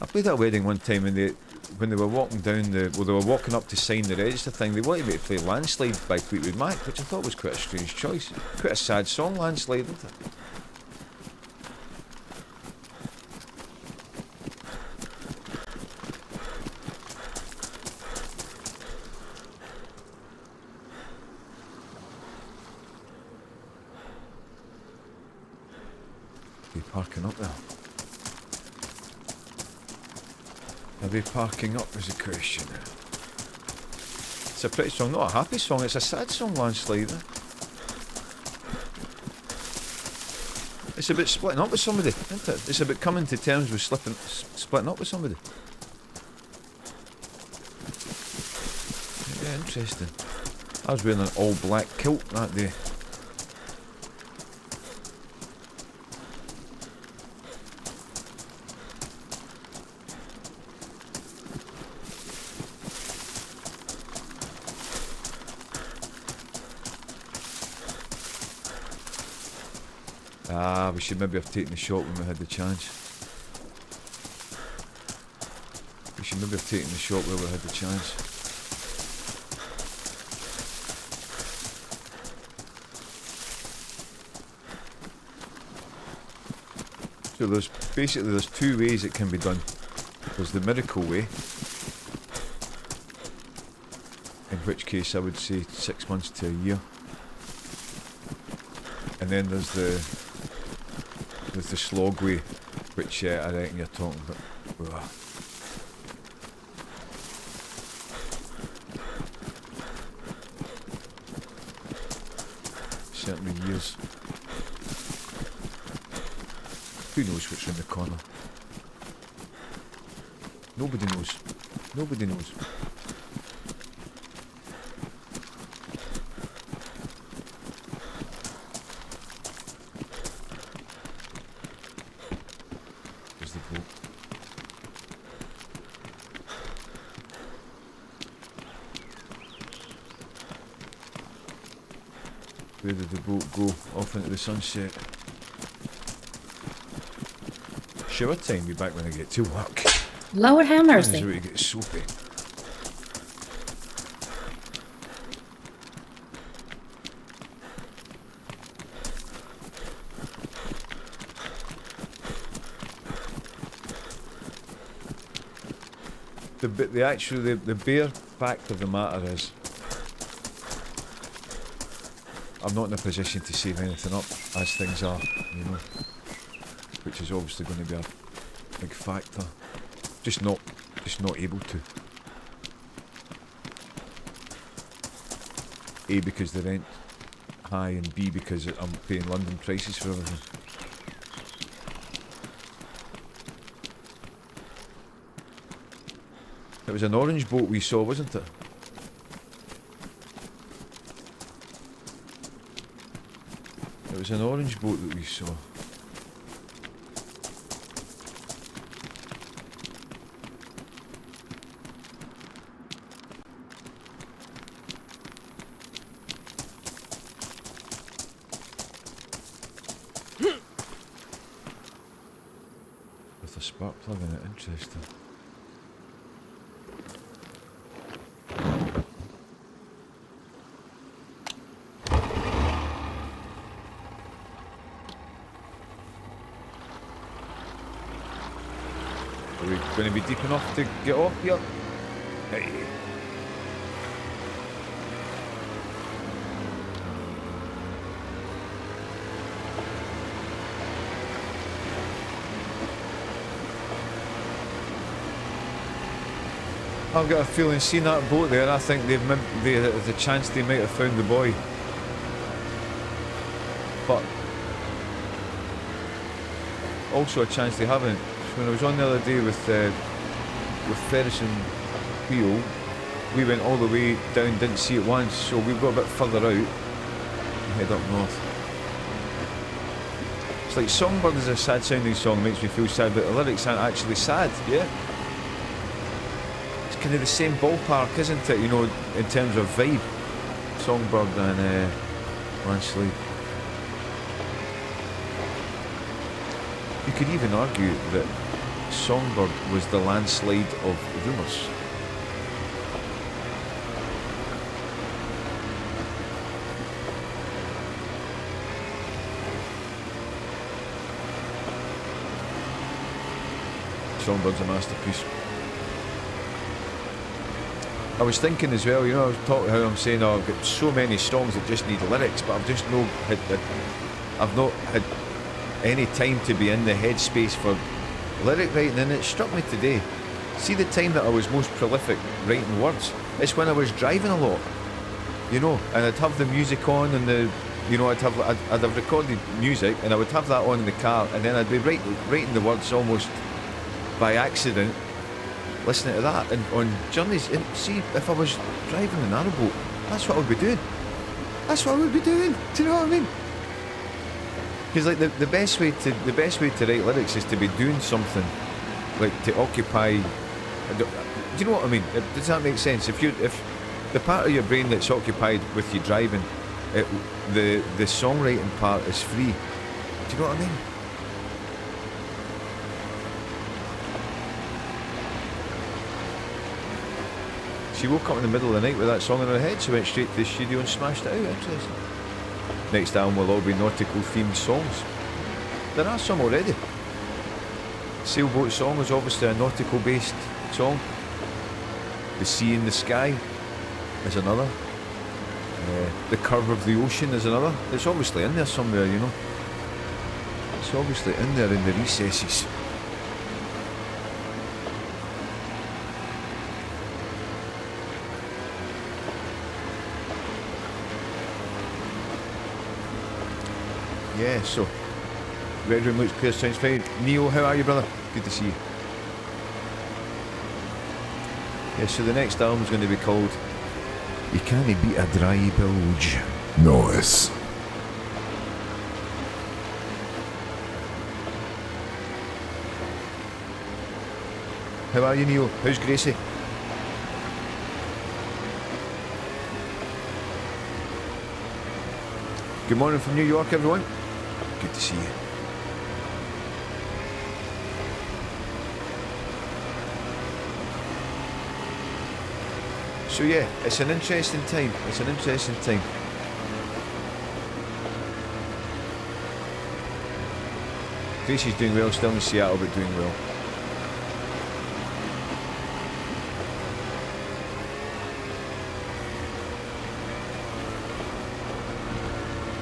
I played at a wedding one time and when they were walking down they were walking up to sign the register thing, they wanted me to play Landslide by Fleetwood Mac, which I thought was quite a strange choice. Quite a sad song, Landslide, isn't it? Are they parking up there? Are they parking up is the question. It's a pretty song, not a happy song, it's a sad song, Landslide. It's about splitting up with somebody, isn't it? It's about coming to terms with splitting up with somebody. Yeah, interesting. I was wearing an all black kilt that day. Ah, we should maybe have taken the shot when we had the chance. We should maybe have taken the shot where we had the chance. So there's two ways it can be done. There's the miracle way, in which case I would say 6 months to a year. And then there's the slog way, which I reckon you're talking about. Ugh. Certainly years. Who knows what's in the corner? Nobody knows. Nobody knows. There's the boat. Where did the boat go? Off into the sunset. Shower time, be back when I get to work. Lord have This is mercy. where it gets soapy. The bare fact of the matter is, I'm not in a position to save anything up as things are, you know, which is obviously going to be a big factor. Just not able to. A, because the rent high, and B, because I'm paying London prices for everything. It was an orange boat we saw, wasn't it? It was an orange boat that we saw. With a spark plug in it, interesting. Are we going to be deep enough to get off here? Hey. I've got a feeling, seeing that boat there, I think there's a chance they might have found the boy. But also a chance they haven't. When I was on the other day with Ferris and Wheel, we went all the way down, didn't see it once, so we've got a bit further out and head up north. It's like Songbird is a sad sounding song, makes me feel sad, but the lyrics aren't actually sad, yeah? It's kind of the same ballpark, isn't it, you know, in terms of vibe. Songbird and Landslide. You could even argue that Songbird was the landslide of rumours. Songbird's a masterpiece. I was thinking as well, you know, I was talking how I'm saying, oh, I've got so many songs that just need lyrics, but I've just I've not had any time to be in the headspace for lyric writing, and it struck me today. See, the time that I was most prolific writing words, it's when I was driving a lot, you know, and I'd have the music on and I'd have recorded music and I would have that on in the car, and then I'd be writing the words almost by accident, listening to that and on journeys. And see, if I was driving a narrowboat, that's what I would be doing. That's what I would be doing. Do you know what I mean? Because like the best way to write lyrics is to be doing something, like to occupy. Do you know what I mean? Does that make sense? If the part of your brain that's occupied with you driving, the songwriting part is free. Do you know what I mean? She woke up in the middle of the night with that song in her head, so went straight to the studio and smashed it out. Interesting. Next album will all be nautical themed songs. There are some already. Sailboat Song is obviously a nautical based song. The Sea in the Sky is another. The Curve of the Ocean is another. It's obviously in there somewhere, you know. It's obviously in there in the recesses. Yeah, so Red Room looks clear, sounds fine. Neo, how are you, brother? Good to see you. Yeah, so the next album's going to be called You Can't Beat a Dry Bilge. Nice. How are you, Neo? How's Gracie? Good morning from New York, everyone. Good to see you. So yeah, it's an interesting time. It's an interesting time. Gracie's doing well, still in Seattle, but doing well.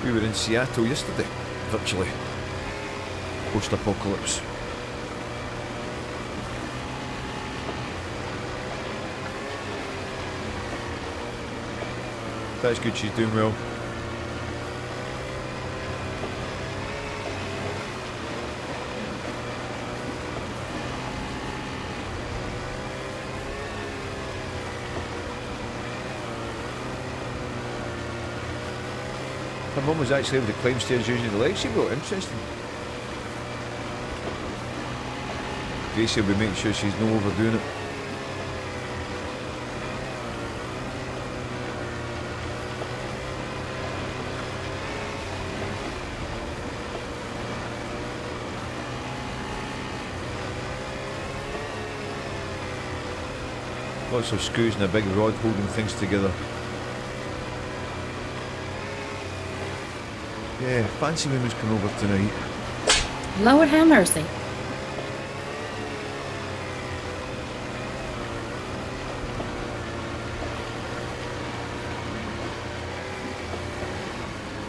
We were in Seattle yesterday, virtually. Post-apocalypse. That's good, she's doing well. Her mum was actually able to climb stairs using the legs she brought. Interesting. Gracie will be making sure she's not overdoing it. Lots of screws and a big rod holding things together. Yeah, fancy women's come over tonight. Lord have mercy.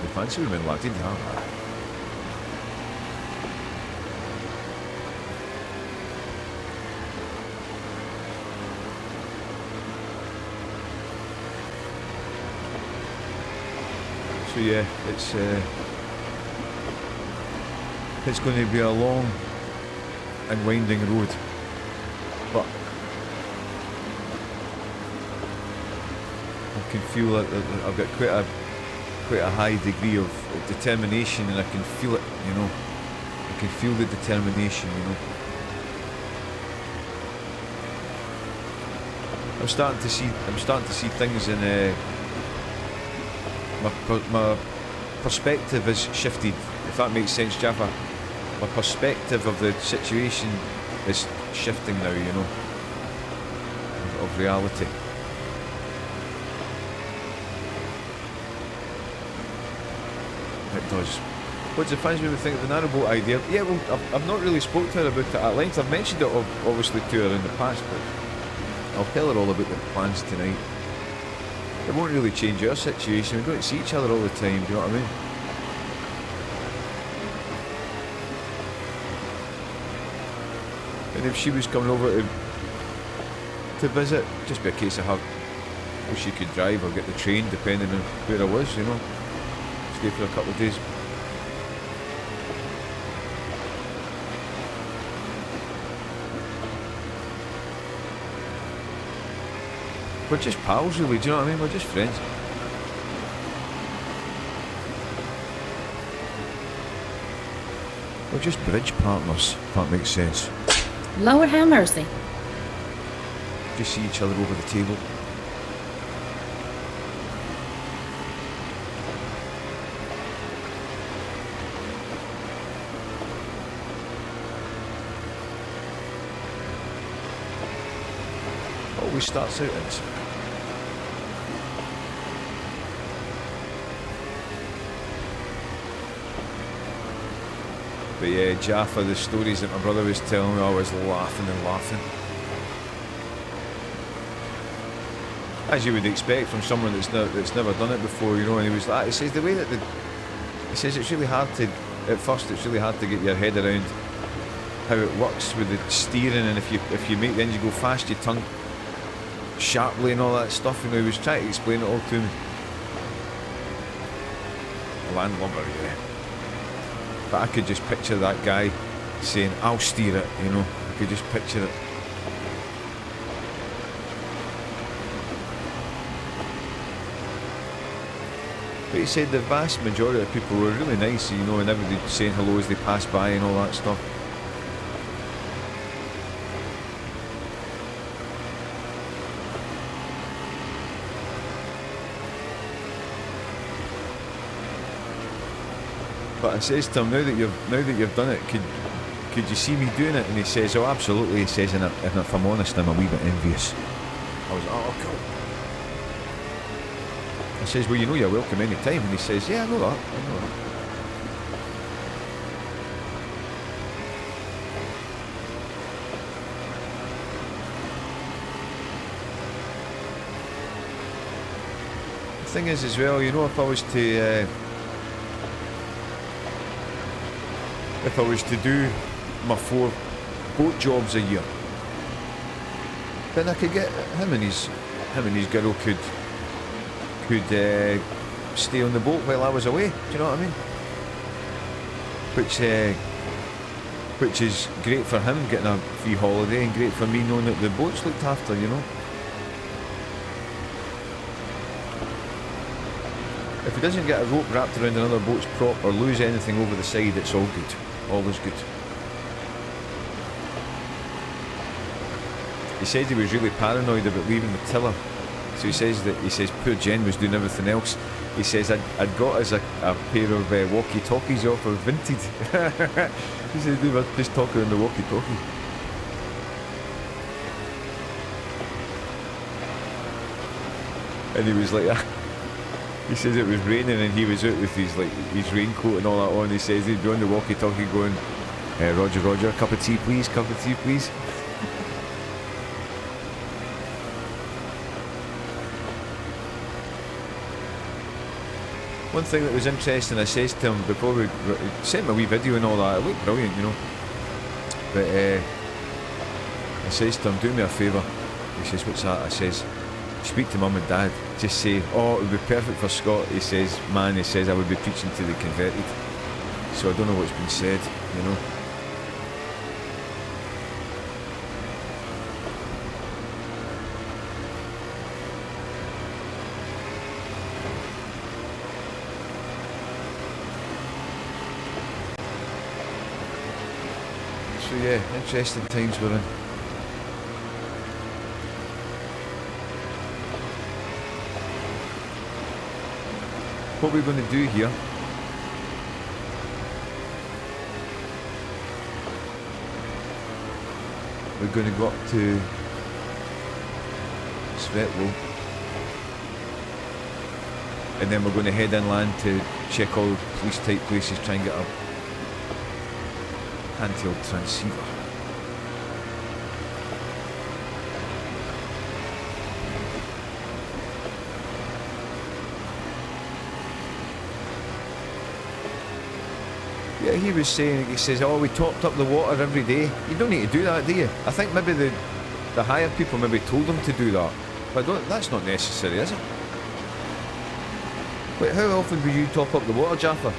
The fancy women lagged in, huh? So yeah, it's going to be a long and winding road, but I can feel that I've got quite a high degree of determination, and I can feel it, you know. I can feel the determination, you know. I'm starting to see things in my perspective has shifted, if that makes sense, Jaffa. My perspective of the situation is shifting now, you know, of reality. It does. What do the fans maybe think of the narrowboat idea? Yeah, well, I've not really spoke to her about it at length. I've mentioned it obviously to her in the past, but I'll tell her all about the plans tonight. It won't really change our situation. We don't see each other all the time, do you know what I mean? And if she was coming over to visit, just be a case of her, well, she could drive or get the train depending on where I was, you know. Stay for a couple of days. We're just pals really, do you know what I mean? We're just friends. We're just bridge partners, if that makes sense. Lord have mercy. Just see each other over the table. Always starts out innocent. But yeah, Jaffa, the stories that my brother was telling me, I was laughing and laughing. As you would expect from someone that's never done it before, you know. And he was like, he says the way that he says it's really hard to, at first it's really hard to get your head around how it works with the steering, and if you make the engine go fast, you turn sharply and all that stuff. You know, he was trying to explain it all to me. Landlubber, yeah. But I could just picture that guy saying, I'll steer it, you know. I could just picture it. But he said the vast majority of people were really nice, you know, and everybody saying hello as they passed by and all that stuff. But I says to him, now that you've done it, could you see me doing it? And he says, oh, absolutely. He says, and if I'm honest, I'm a wee bit envious. I was like, oh, cool. I says, well, you know you're welcome any time. And he says, yeah, I know that. The thing is, as well, you know, if I was to do my 4 boat jobs a year, then I could get him and his girl could stay on the boat while I was away. Do you know what I mean? Which is great for him getting a free holiday, and great for me knowing that the boat's looked after, you know. If he doesn't get a rope wrapped around another boat's prop or lose anything over the side, it's all good. All is good. He said he was really paranoid about leaving the tiller. So he says poor Jen was doing everything else. He says I'd got us a pair of walkie-talkies off of Vinted. He said they were just talking on the walkie-talkie. And he was like that. He says it was raining and he was out with his raincoat and all that on. He says he'd be on the walkie-talkie going, Roger, Roger, cup of tea please, cup of tea please. One thing that was interesting, I says to him before he sent me a wee video and all that, it looked brilliant, you know. But I says to him, do me a favour. He says, what's that? I says, speak to mum and dad. Just say, oh, it would be perfect for Scott. He says, man, he says I would be preaching to the converted. So I don't know what's been said, you know. So yeah, interesting times we're in. What we're going to do here we're going to go up to Svetlo and then we're going to head inland to check all the police type places, try and get a handheld transceiver. Yeah, he was saying, he says, oh, we topped up the water every day. You don't need to do that, do you? I think maybe the higher people maybe told them to do that. But that's not necessary, is it? Wait, how often would you top up the water, Jaffa?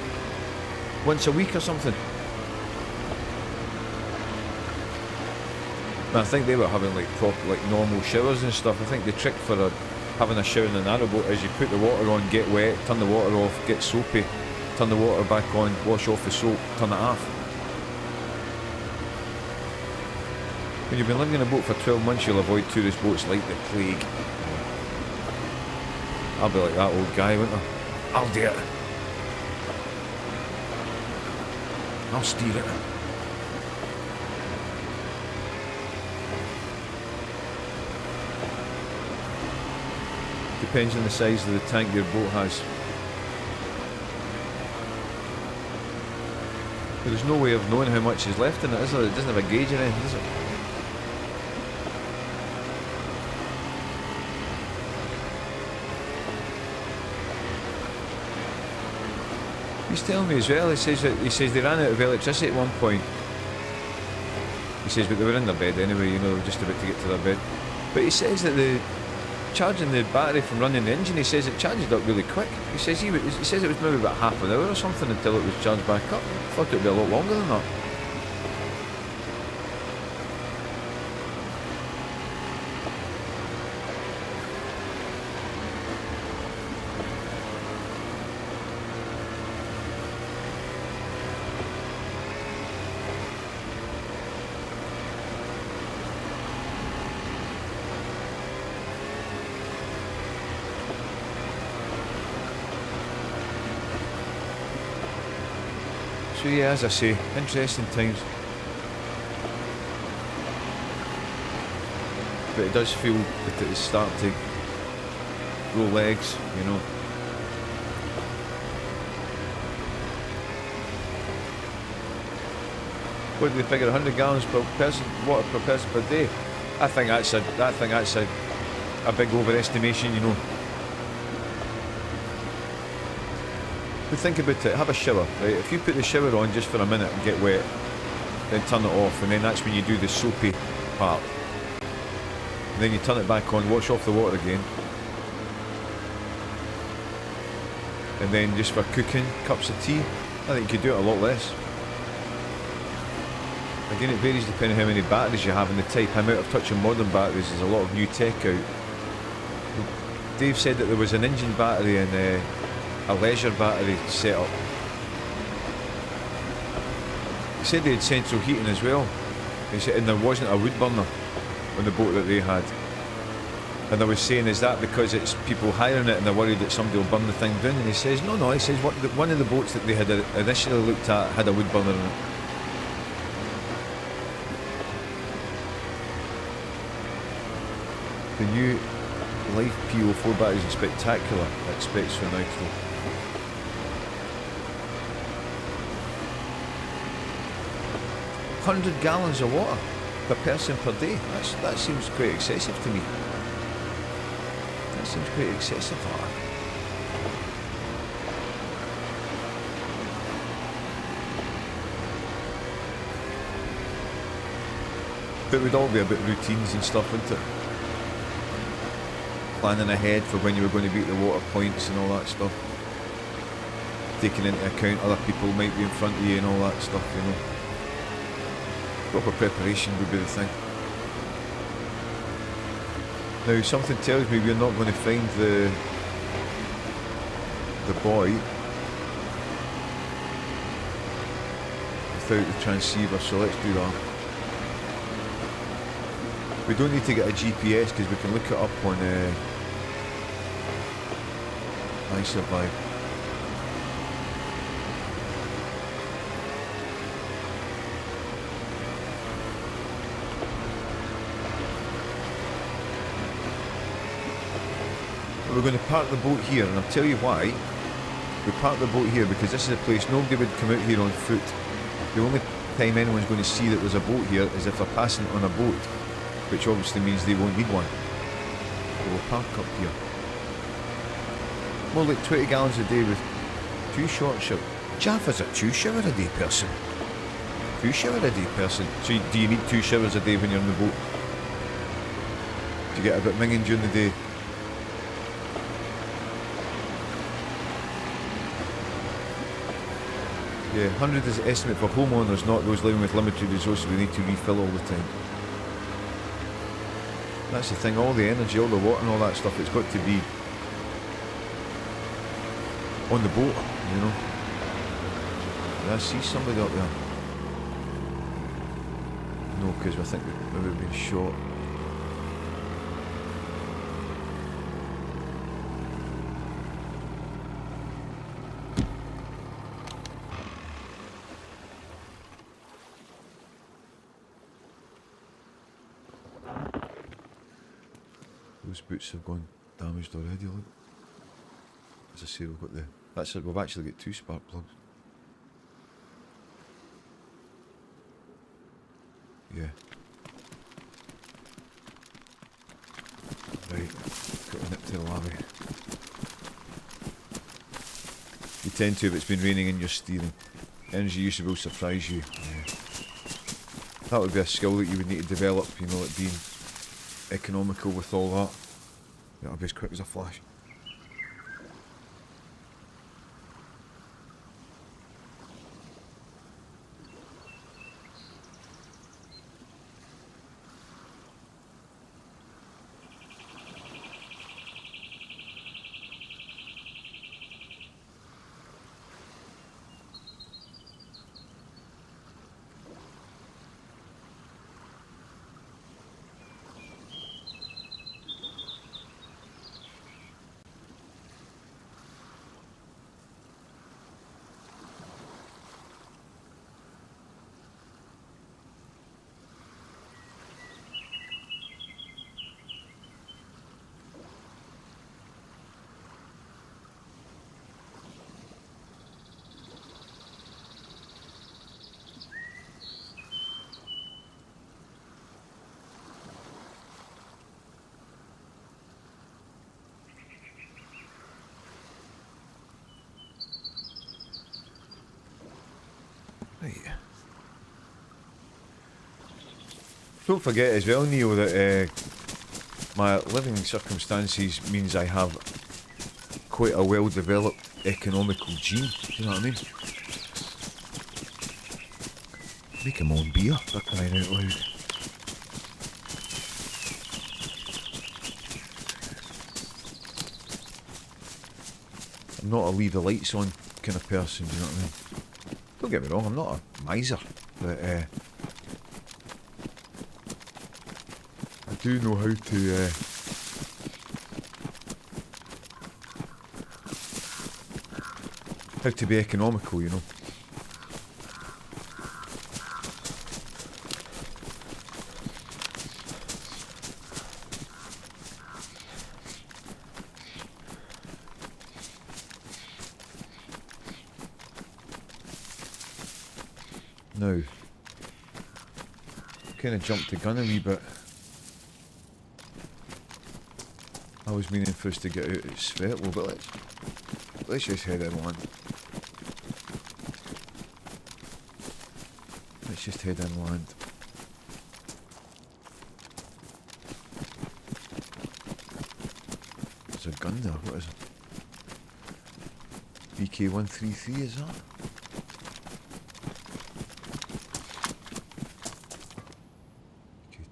Once a week or something? I think they were having like proper, like normal showers and stuff. I think the trick for having a shower in a narrowboat is you put the water on, get wet, turn the water off, get soapy, turn the water back on, wash off the soap, turn it off. When you've been living in a boat for 12 months, you'll avoid tourist boats like the plague. I'll be like that old guy, won't I? I'll do it. I'll steer it. Depends on the size of the tank your boat has. But there's no way of knowing how much is left in it, is there? It doesn't have a gauge or anything, does it? He's telling me as well, he says they ran out of electricity at one point. He says, but they were in their bed anyway, you know, they were just about to get to their bed. But he says that charging the battery from running the engine, he says it charged up really quick. He says it was maybe about half an hour or something until it was charged back up. I thought it would be a lot longer than that. So yeah, as I say, interesting times. But it does feel that it is starting to grow legs, you know. What do they figure, 100 gallons per person, water per person per day? I think that's a big overestimation, you know. But think about it, have a shower, right? If you put the shower on just for a minute and get wet, then turn it off, and then that's when you do the soapy part. And then you turn it back on, wash off the water again. And then just for cooking, cups of tea, I think you could do it a lot less. Again, it varies depending on how many batteries you have and the type. I'm out of touch on modern batteries, there's a lot of new tech out. Dave said that there was an engine battery and a leisure battery set up. He said they had central heating as well. He said, and there wasn't a wood burner on the boat that they had. And I was saying, is that because it's people hiring it and they're worried that somebody will burn the thing down? And he says, no, he says one of the boats that they had initially looked at had a wood burner in it. The new Life PO4 batteries are spectacular, expects for nitro. $100 gallons of water per person per day. That seems quite excessive to me. That seems quite excessive. But it would all be about routines and stuff, wouldn't it? planning ahead for when you were going to be at the water points and all that stuff. Taking into account other people might be in front of you and all that stuff, you know. Proper preparation would be the thing. Now something tells me we're not going to find the boy without the transceiver, so let's do that. We don't need to get a GPS because we can look it up on iSurvive. We're going to park the boat here, and I'll tell you why. We park the boat here because this is a place nobody would come out here on foot. The only time anyone's going to see that there's a boat here is if they're passing on a boat, which obviously means they won't need one. So we'll park up here. More like 20 gallons a day with 2 short showers. Jaffa's a 2 shower a day person. 2 shower a day person. So do you need 2 showers a day when you're on the boat? Do you get a bit minging during the day? Yeah, 100 is the estimate for homeowners, not those living with limited resources who need to refill all the time. That's the thing, all the energy, all the water and all that stuff, it's got to be on the boat, you know. Did I see somebody up there? No, because I think we would have been shot. Those boots have gone damaged already, look. As I say, we've got that's it, we've actually got 2 spark plugs. Yeah. Right, got to nip to the lobby. You tend to if it's been raining in your steering. Energy usage will surprise you. Yeah. That would be a skill that you would need to develop, you know, like being economical with all that. That'll be as quick as a flash. Right. Don't forget as well, Neil, that my living circumstances means I have quite a well-developed economical gene. Do you know what I mean? Make my own beer, for crying out loud. I'm not a leave the lights on kind of person, do you know what I mean? Don't get me wrong, I'm not a miser, but I do know how to be economical, you know. Now, kind of jumped the gun a wee bit. I was meaning for us to get out at Svetlo, but let's just head inland. Let's just head inland. gun there. What is it? VK133 is that?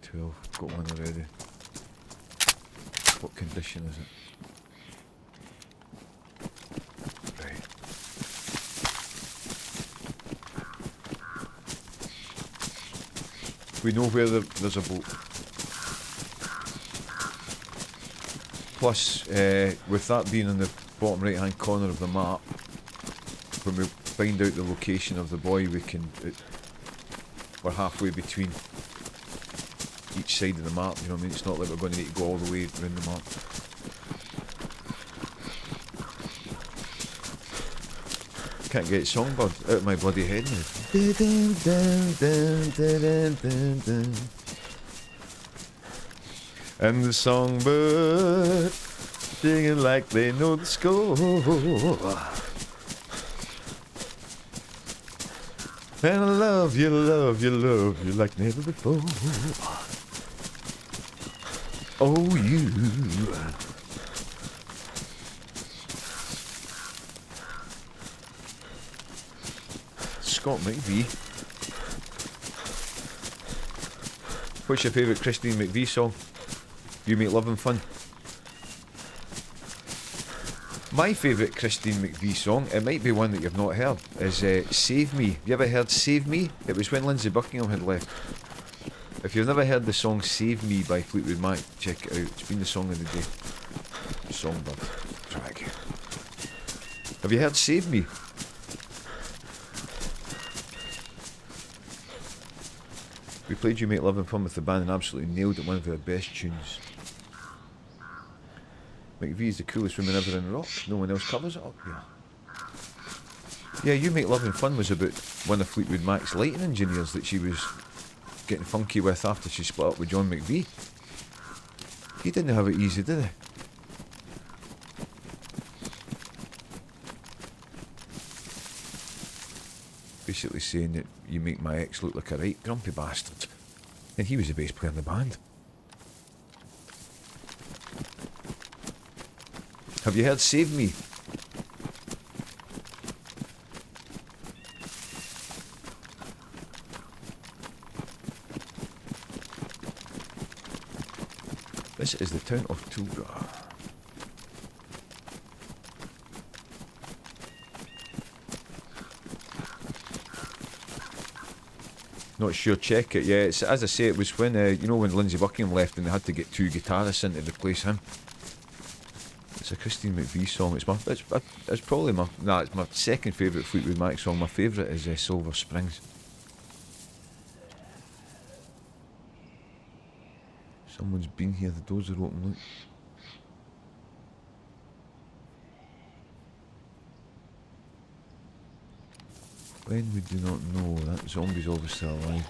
VK12, got one already. What condition is it? Right. We know where there's a boat. Plus, with that being in the bottom right hand corner of the map, when we find out the location of the boy, we're halfway between each side of the map, you know what I mean? It's not like we're going to need to go all the way around the map. Can't get Songbird out of my bloody head now. And the songbird singing like they know the score. And I love you, love you, love you like never before. Oh, you. Scott McVie. What's your favourite Christine McVie song? You Make Love and Fun. My favourite Christine McVie song, it might be one that you've not heard, is Save Me. Have you ever heard Save Me? It was when Lindsay Buckingham had left. If you've never heard the song Save Me by Fleetwood Mac, check it out. It's been the song of the day. Songbird track. Have you heard Save Me? We played You Make Love and Fun with the band and absolutely nailed it, one of their best tunes. McVie is the coolest woman ever in rock. No one else covers it up here. Yeah, You Make Love and Fun was about one of Fleetwood Mac's lighting engineers that she was getting funky with after she split up with John McVie. He didn't have it easy, did he? Basically saying that you make my ex look like a right grumpy bastard. And he was the bass player in the band. Have you heard Save Me? This is the town of Tulga. Not sure, check it. Yeah, it's, as I say, it was when, you know, when Lindsay Buckingham left and they had to get two guitarists in to replace him. It's a Christine McVie song. It's probably it's my second favourite Fleetwood Mac song. My favourite is Silver Springs. Someone's been here, the doors are open, look. When we do not know, that zombie's obviously alive.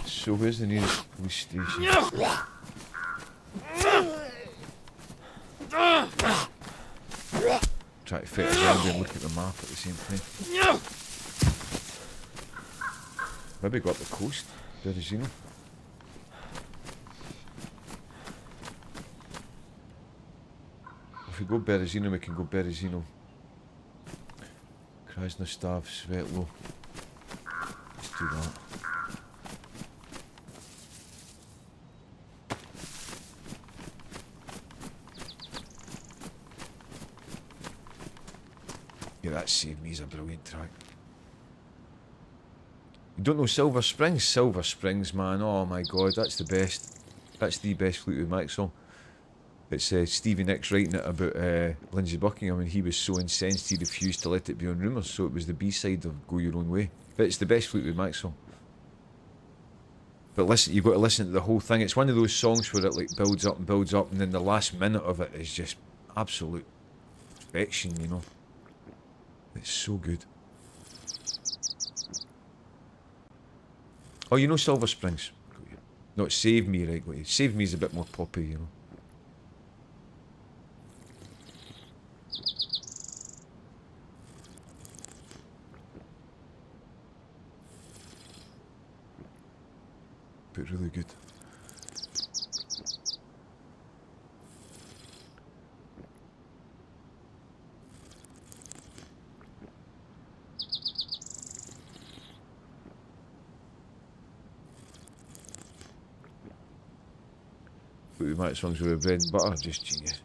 So where's the nearest police station? Try to fit a zombie and look at the map at the same time. Maybe go up the coast, Berezino. If we go Berezino, we can go Berezino, Krasnostav, Svetlo. Let's do that. Yeah, that Save Me is a brilliant track. You don't know Silver Springs? Silver Springs, man. Oh my god, that's the best. That's the best Fleetwood Mac song. It's Stevie Nicks writing it about Lindsay Buckingham, and he was so incensed he refused to let it be on Rumours, so it was the B-side of Go Your Own Way. But it's the best Fleetwood Mac song. But listen, you've got to listen to the whole thing. It's one of those songs where it like builds up, and then the last minute of it is just absolute perfection, you know. It's so good. Oh, you know Silver Springs? No, it's Save Me, right? Save Me is a bit more poppy, you know. but really good. But we might songs with bread and butter, just genius.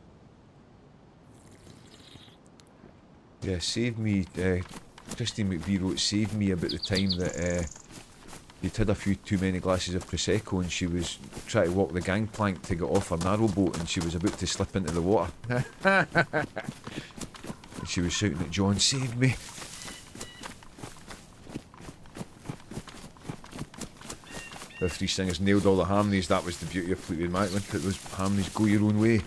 Yeah, save me. Christine McVie wrote, save me about the time that you'd had a few too many glasses of Prosecco and she was trying to walk the gangplank to get off her narrowboat and she was about to slip into the water. And she was shouting at John, save me. The three singers nailed all the harmonies. That was the beauty of Fleetwood Mac, wasn't it? Those harmonies go your own way.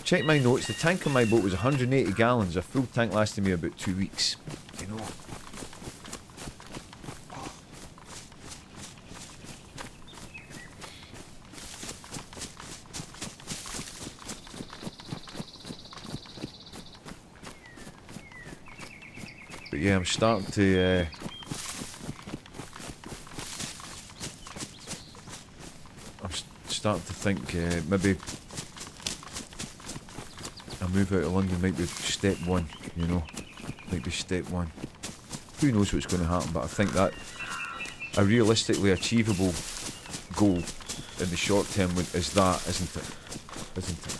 Check my notes. The tank on my boat was 180 gallons. A full tank lasted me about 2 weeks. You know. But yeah, I'm starting to starting to think maybe a move out of London might be step one, you know, might be step one. Who knows what's going to happen, but I think that a realistically achievable goal in the short term is that, isn't it? Isn't it?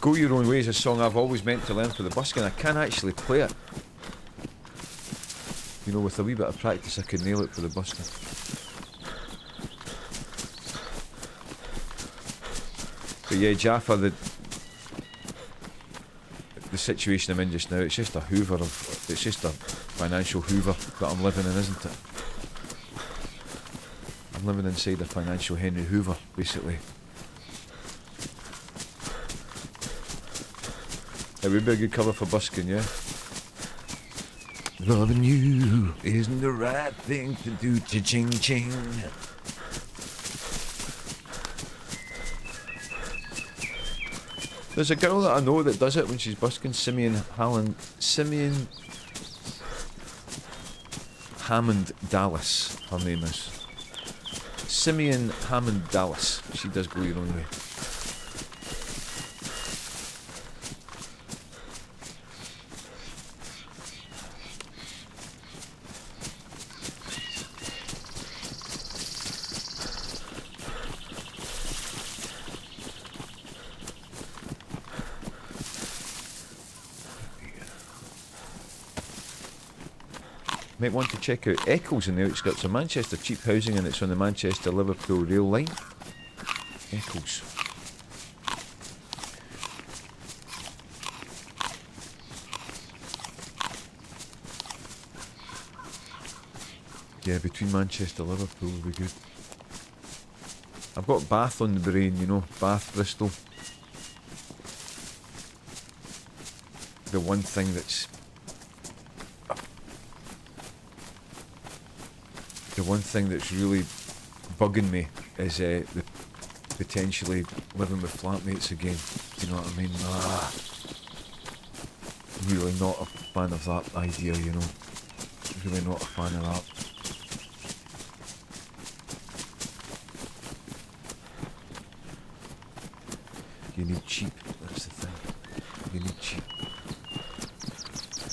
Go Your Own Way is a song I've always meant to learn for the busking. I can actually play it. You know, with a wee bit of practice I could nail it for the busking. But yeah, Jaffa, the situation I'm in just now, it's just a hoover of, it's just a financial hoover that I'm living in, isn't it? I'm living inside a financial Henry Hoover, basically. It would be a good cover for busking, yeah? Loving you isn't the right thing to do, cha-ching ching. There's a girl that I know that does it when she's busking, Simeon Hammond Dallas, her name is. Simeon Hammond Dallas. She does Go Your Own Way. Might want to check out Eccles in the outskirts of Manchester. Cheap housing, and it's on the Manchester-Liverpool rail line. Eccles. Yeah, between Manchester and Liverpool would be good. I've got Bath on the brain, you know. Bath, Bristol. The one thing that's... The one thing that's really bugging me is the potentially living with flatmates again. Do you know what I mean? Really not a fan of that idea, you know. Really not a fan of that. You need cheap, that's the thing. You need cheap.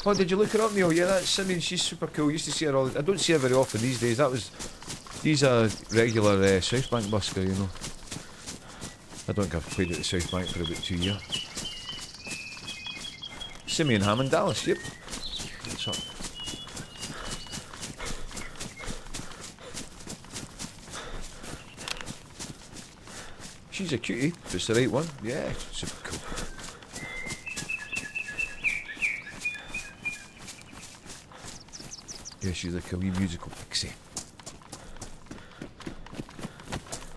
Oh, did you look her up, Neil? Yeah, that's, I mean, she's super cool. Used to see her all the, I don't see her very often these days. She's a regular South Bank busker, you know. I don't think I've played at the South Bank for about 2 years. Simeon Hammond Dallas, yep. What's up? She's a cutie, if it's the right one. Yeah, super cool. Yeah, she's like a wee musical pixie.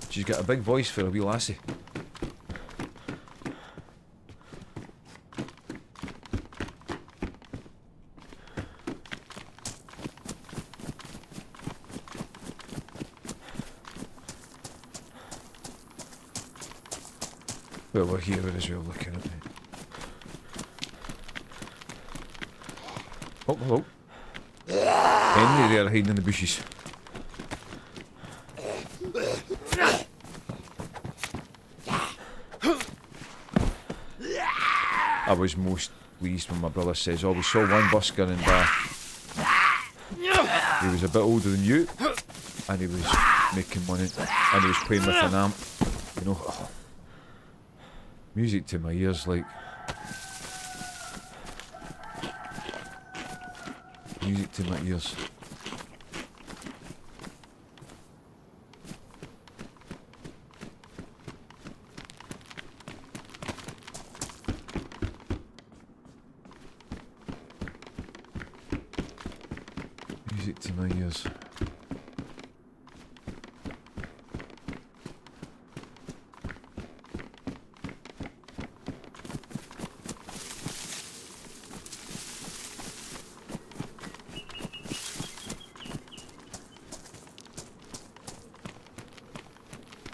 She's got a big voice for a wee lassie. Well, we're here as well looking at me. Oh, hello. Henry there hiding in the bushes. I was most pleased when my brother says, "Oh, we saw one busker in Bath. He was a bit older than you, and he was making money, and he was playing with an amp." You know, music to my ears, like. Music to my ears. Music to my ears.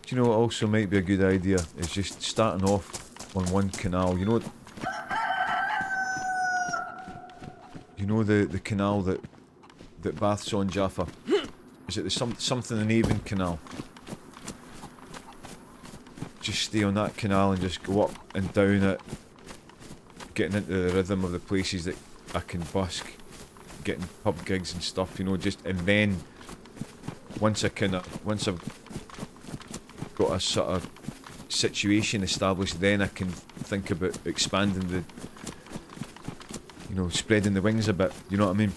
Do you know what also might be a good idea? Is just starting off on one canal. You know the canal that baths on Jaffa? Is it the something in Avon Canal? Just stay on that canal and just go up and down it, getting into the rhythm of the places that I can busk, getting pub gigs and stuff, you know, and then once I've got a sort of situation established, then I can think about expanding spreading the wings a bit, you know what I mean?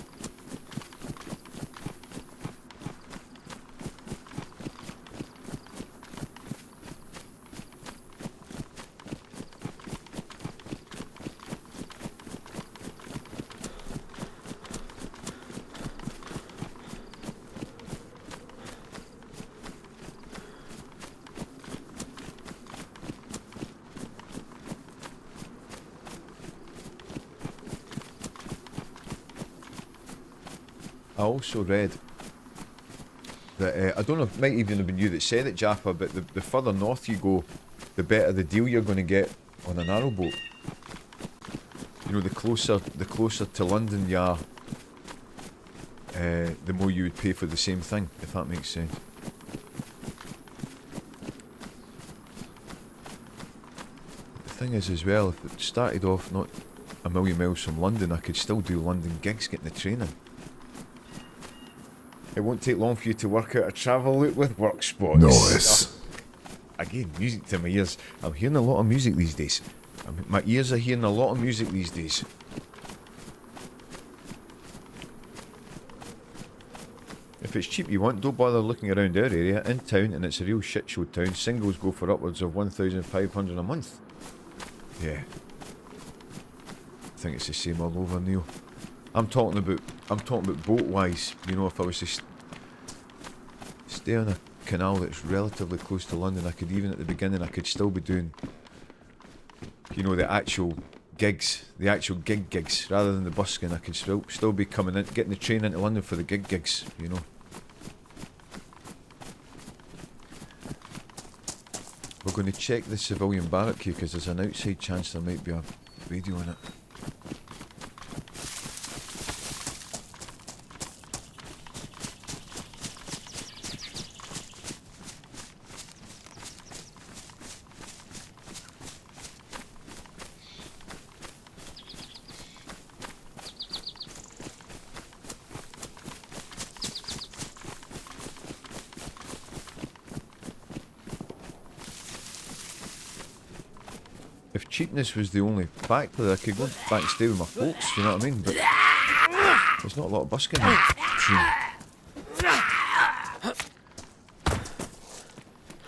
I also read that, I don't know, it might even have been you that said it, Jaffa, but the further north you go, the better the deal you're going to get on a narrowboat. You know, the closer to London you are, the more you would pay for the same thing, if that makes sense. The thing is as well, if it started off not a million miles from London, I could still do London gigs getting the train in. It won't take long for you to work out a travel route with work spots. Nice. Again, music to my ears. I'm hearing a lot of music these days. My ears are hearing a lot of music these days. If it's cheap you want, don't bother looking around our area. In town, and it's a real shit show town, singles go for upwards of 1,500 a month. Yeah. I think it's the same all over, Neil. I'm talking about boat wise, you know, if I was to stay on a canal that's relatively close to London, I could, even at the beginning, I could still be doing, you know, the actual gigs, the actual gigs, rather than the busking. I could still be coming in, getting the train into London for the gigs, you know. We're going to check the civilian barrack here because there's an outside chance there might be a radio in it. If cheapness was the only factor, I could go back and stay with my folks, you know what I mean? But there's not a lot of busking here.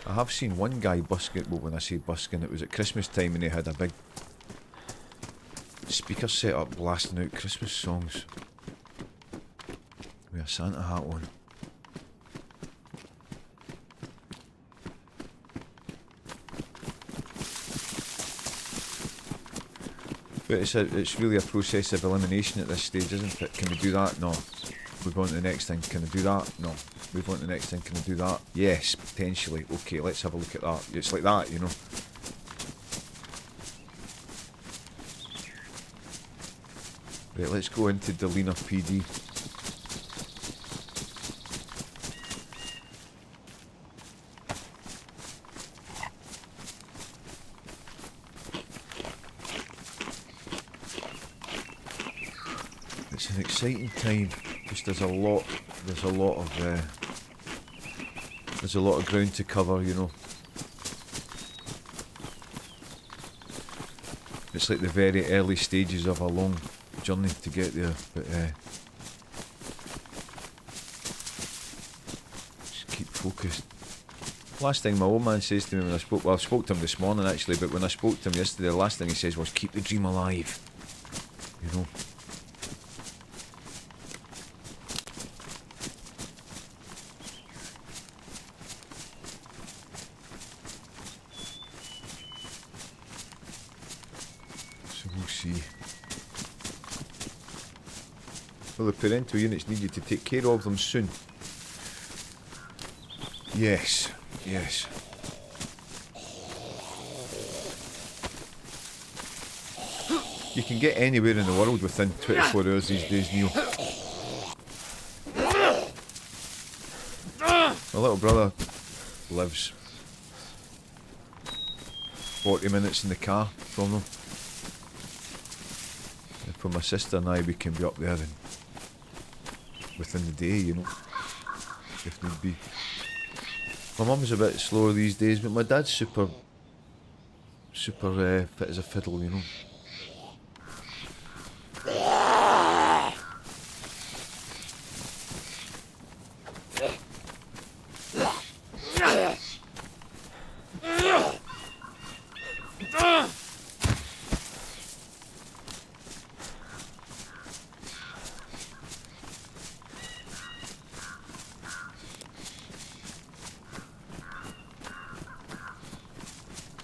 I have seen one guy busking, well, when I say busking, it was at Christmas time and he had a big speaker set up blasting out Christmas songs with a Santa hat on. But it's really a process of elimination at this stage, isn't it? Can we do that? No. Move on to the next thing. Can I do that? No. Move on to the next thing. Can I do that? Yes, potentially. Okay, let's have a look at that. It's like that, you know. Right, let's go into Delina PD. It's an exciting time. Just there's a lot of ground to cover, you know. It's like the very early stages of a long journey to get there, but just keep focused. Last thing my old man says to me when I spoke, well, I spoke to him this morning actually, but when I spoke to him yesterday, the last thing he says was, keep the dream alive, you know. So we'll see. Well, the parental units need you to take care of them soon. Yes, yes. You can get anywhere in the world within 24 hours these days, Neil. My little brother lives 40 minutes in the car from them. And for my sister and I, we can be up there and within the day, you know, if need be. My mum's a bit slower these days, but my dad's super fit as a fiddle, you know.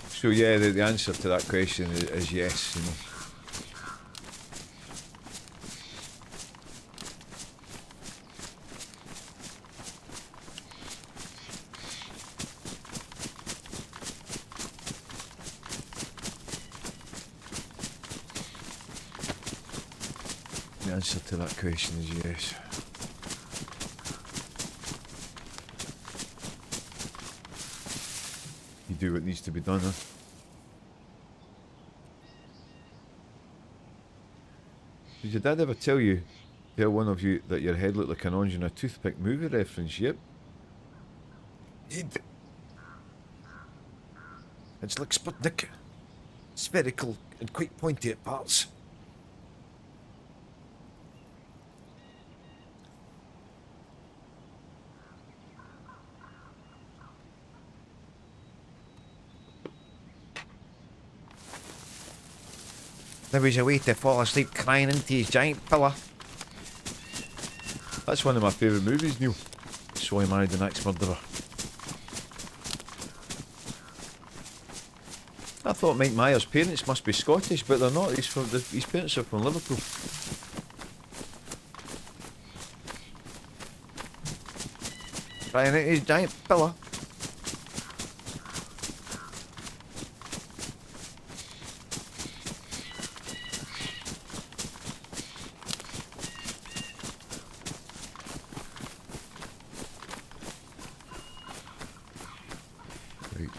So yeah, the answer to that question is yes, you know. The answer to that question is yes. You do what needs to be done, huh? Did your dad ever tell one of you, that your head looked like an orange in a toothpick movie reference? Yep. It's like Sputnik. Spherical and quite pointy at parts. There was a way to fall asleep crying into his giant pillow. That's one of my favourite movies, Neil. So I Married an Axe-Murderer. I thought Mike Myers' parents must be Scottish, but they're not. His parents are from Liverpool. Crying into his giant pillow.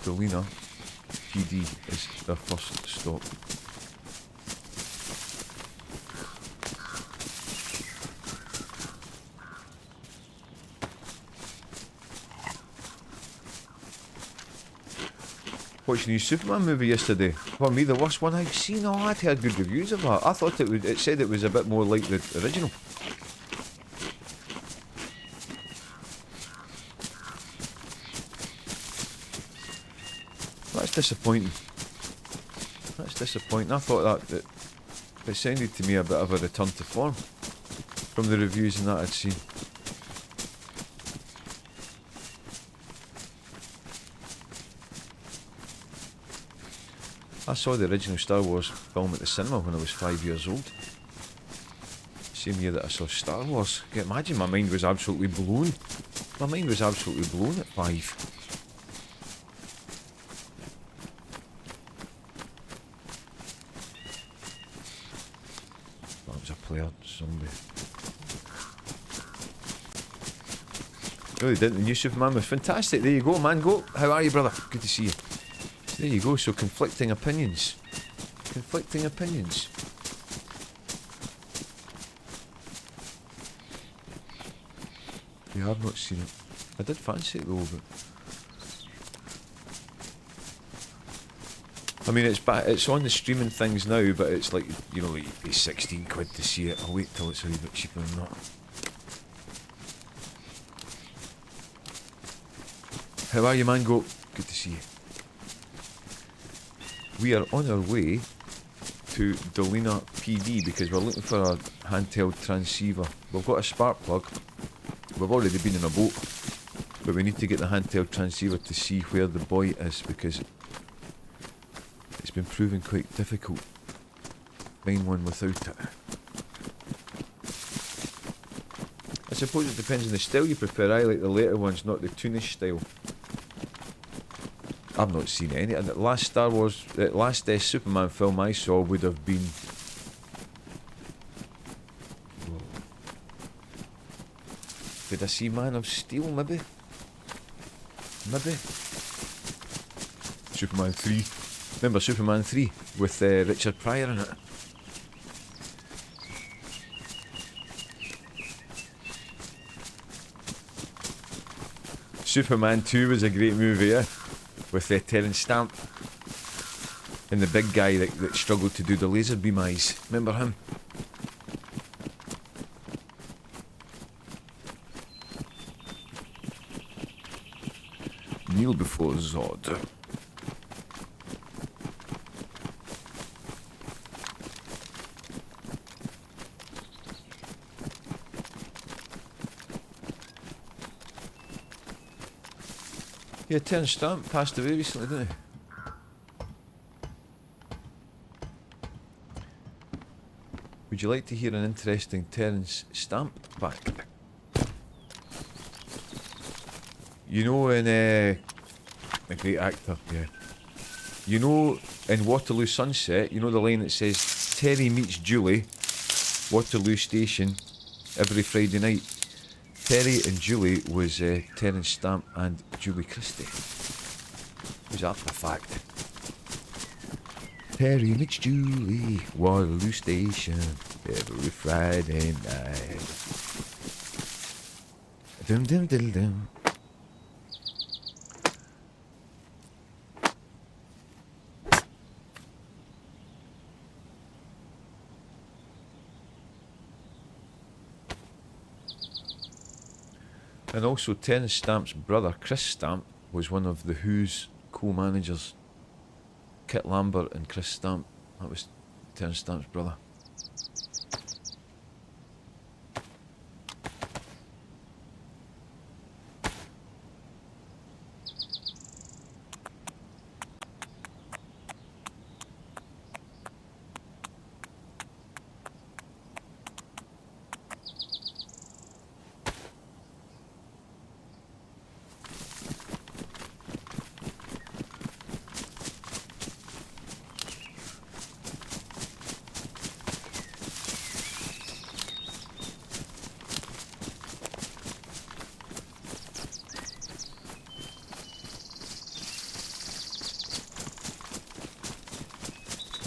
Dolina PD is their first stop. Watched the new Superman movie yesterday. For me, the worst one I've seen. Oh, I'd heard good reviews of that. I thought it said it was a bit more like the original. That's disappointing. That's disappointing. I thought that it sounded to me a bit of a return to form from the reviews and that I'd seen. I saw the original Star Wars film at the cinema when I was 5 years old. Same year that I saw Star Wars. I can imagine my mind was absolutely blown. My mind was absolutely blown at 5. That was a player zombie. Really didn't. The new Superman was fantastic. There you go, man. Go. How are you, brother? Good to see you. There you go, so conflicting opinions. Conflicting opinions. Yeah, I've not seen it. I did fancy it though, but I mean, it's on the streaming things now, but it's like, you know, like you pay 16 quid to see it. I'll wait till it's a wee bit cheaper than that. How are you, Mango? Good to see you. We are on our way to Dolina PD because we're looking for a handheld transceiver. We've got a spark plug. We've already been in a boat, but we need to get the handheld transceiver to see where the boy is because it's been proving quite difficult. Find one without it. I suppose it depends on the style you prefer. I like the later ones, not the toonish style. I've not seen any. And the last Superman film I saw would have been. Did I see Man of Steel? Maybe. Superman 3. Remember Superman 3 with Richard Pryor in it? Superman 2 was a great movie, yeah? With Terence Stamp. And the big guy that struggled to do the laser beam eyes. Remember him? Kneel before Zod. Yeah, Terence Stamp passed away recently, didn't he? Would you like to hear an interesting Terence Stamp fact? You know in a great actor, yeah. You know in Waterloo Sunset, you know the line that says Terry meets Julie, Waterloo Station, every Friday night. Terry and Julie was Terence Stamp and Julie Christie. Was that the fact? Terry meets Julie, Waterloo Station, every Friday night. Dum dum dum dum. And also Terence Stamp's brother, Chris Stamp, was one of The Who's co-managers. Kit Lambert and Chris Stamp. That was Terence Stamp's brother.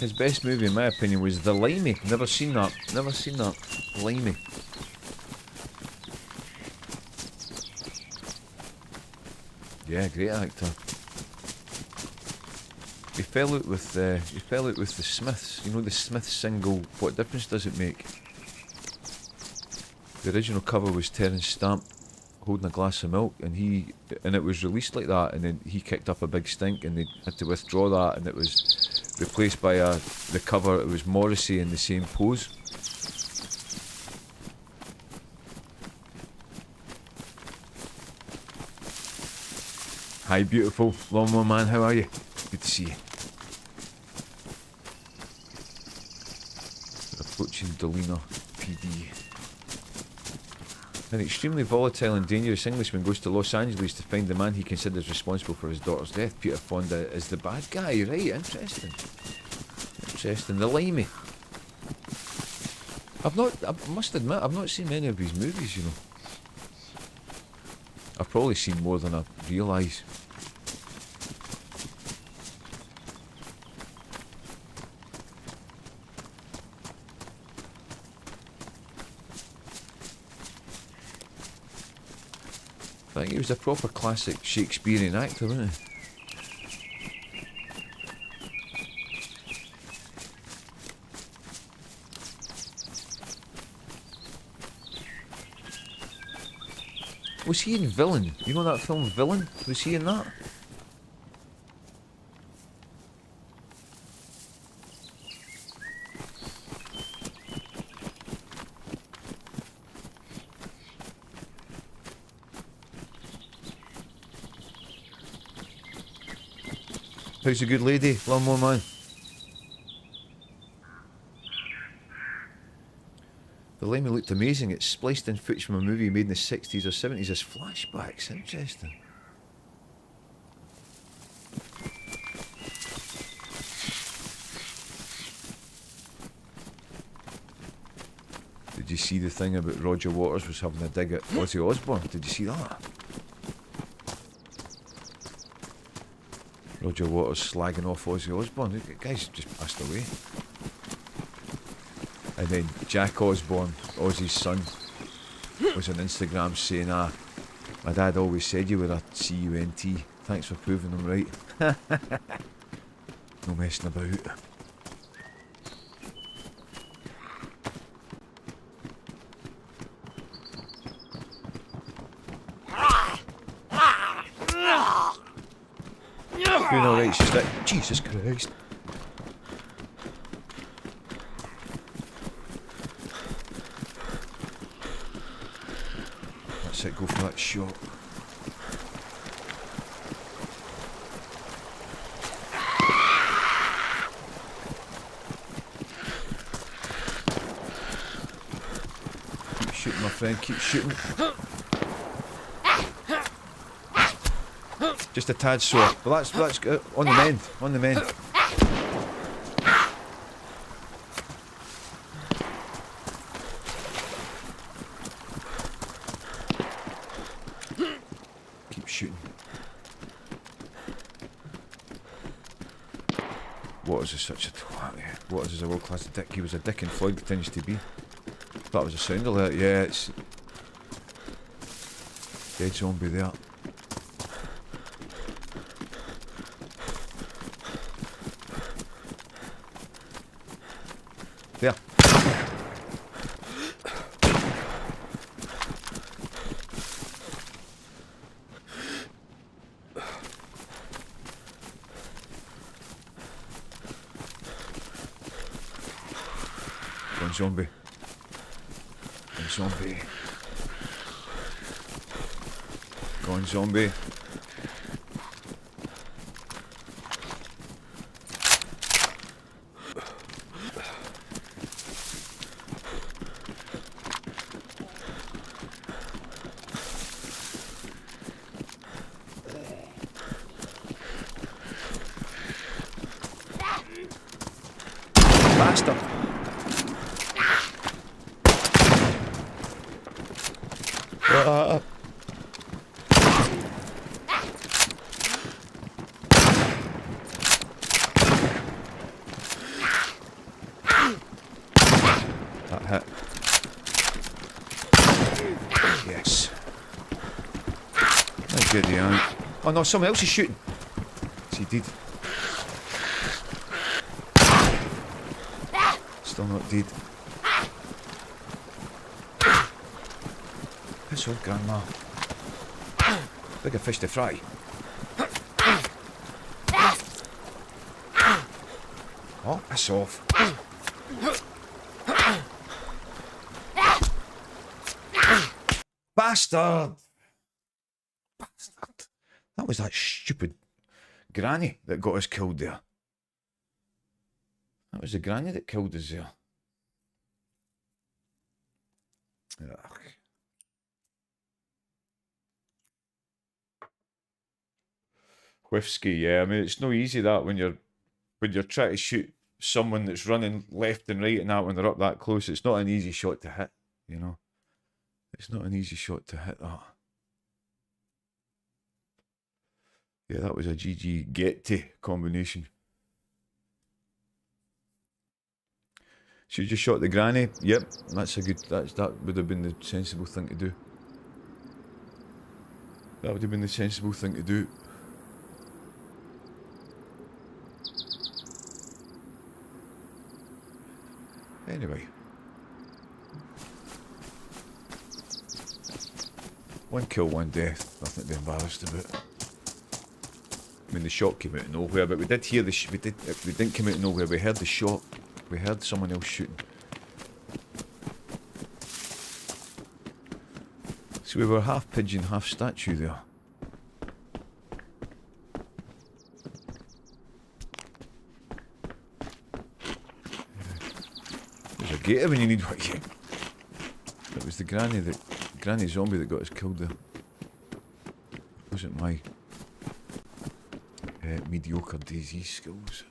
His best movie, in my opinion, was The Limey. Never seen that. Never seen that. Limey. Yeah, great actor. He fell out with the Smiths. You know the Smiths single, What Difference Does It Make? The original cover was Terence Stamp holding a glass of milk, and it was released like that, and then he kicked up a big stink, and they had to withdraw that, and it was replaced by the cover. It was Morrissey in the same pose. Hi, beautiful lawnmower man. How are you? Good to see you. We're approaching Dolina PD. An extremely volatile and dangerous Englishman goes to Los Angeles to find the man he considers responsible for his daughter's death. Peter Fonda is the bad guy, right? Interesting. Interesting. The Limey. I must admit, I've not seen many of his movies, you know. I've probably seen more than I realise. I think he was a proper classic Shakespearean actor, wasn't he? Was he in Villain? You know that film Villain? Was he in that? How's the good lady, lawnmower man? The Lemmy looked amazing. It's spliced in footage from a movie made in the 60s or 70s as flashbacks. Interesting. Did you see the thing about Roger Waters was having a dig at Ozzy Osbourne? Did you see that? Roger Waters slagging off Ozzy Osbourne. The guy's just passed away. And then Jack Osbourne, Ozzy's son, was on Instagram saying, my dad always said you were a C-U-N-T. Thanks for proving him right. No messing about. Doing alright, she's like, Jesus Christ. That's it, go for that shot. Keep shooting, my friend, keep shooting. Just a tad sore. Well, that's good. On the mend. On the mend. Keep shooting. Waters is such a twat. Waters is a world class dick. He was a dick and Floyd continues to be. That was a sound alert. Yeah, it's dead zombie there. There. Go on, zombie. Go on, zombie. Go on, zombie. Bastard. That hit. Yes. That's good, yeah. Oh no, someone else is shooting. Yes, he did. Still not dead. Piss off, Grandma. Bigger fish to fry. Oh, piss off. Bastard! Bastard. That was that stupid granny that got us killed there. That was the granny that killed us there. Ugh. Whiskey, yeah. I mean, it's no easy that when you're trying to shoot someone that's running left and right and that when they're up that close. It's not an easy shot to hit, you know. It's not an easy shot to hit that. Yeah, that was a GG get-to combination. Should just shot the granny. Yep, that's a good. That would have been the sensible thing to do. That would have been the sensible thing to do. Anyway. One kill, one death. Nothing to be embarrassed about. I mean, the shot came out of nowhere, but we did hear the we didn't come out of nowhere. We heard the shot. We heard someone else shooting. So we were half pigeon, half statue there. There's a gator when you need one. It was the granny zombie that got us killed there. Wasn't my mediocre DayZ skills.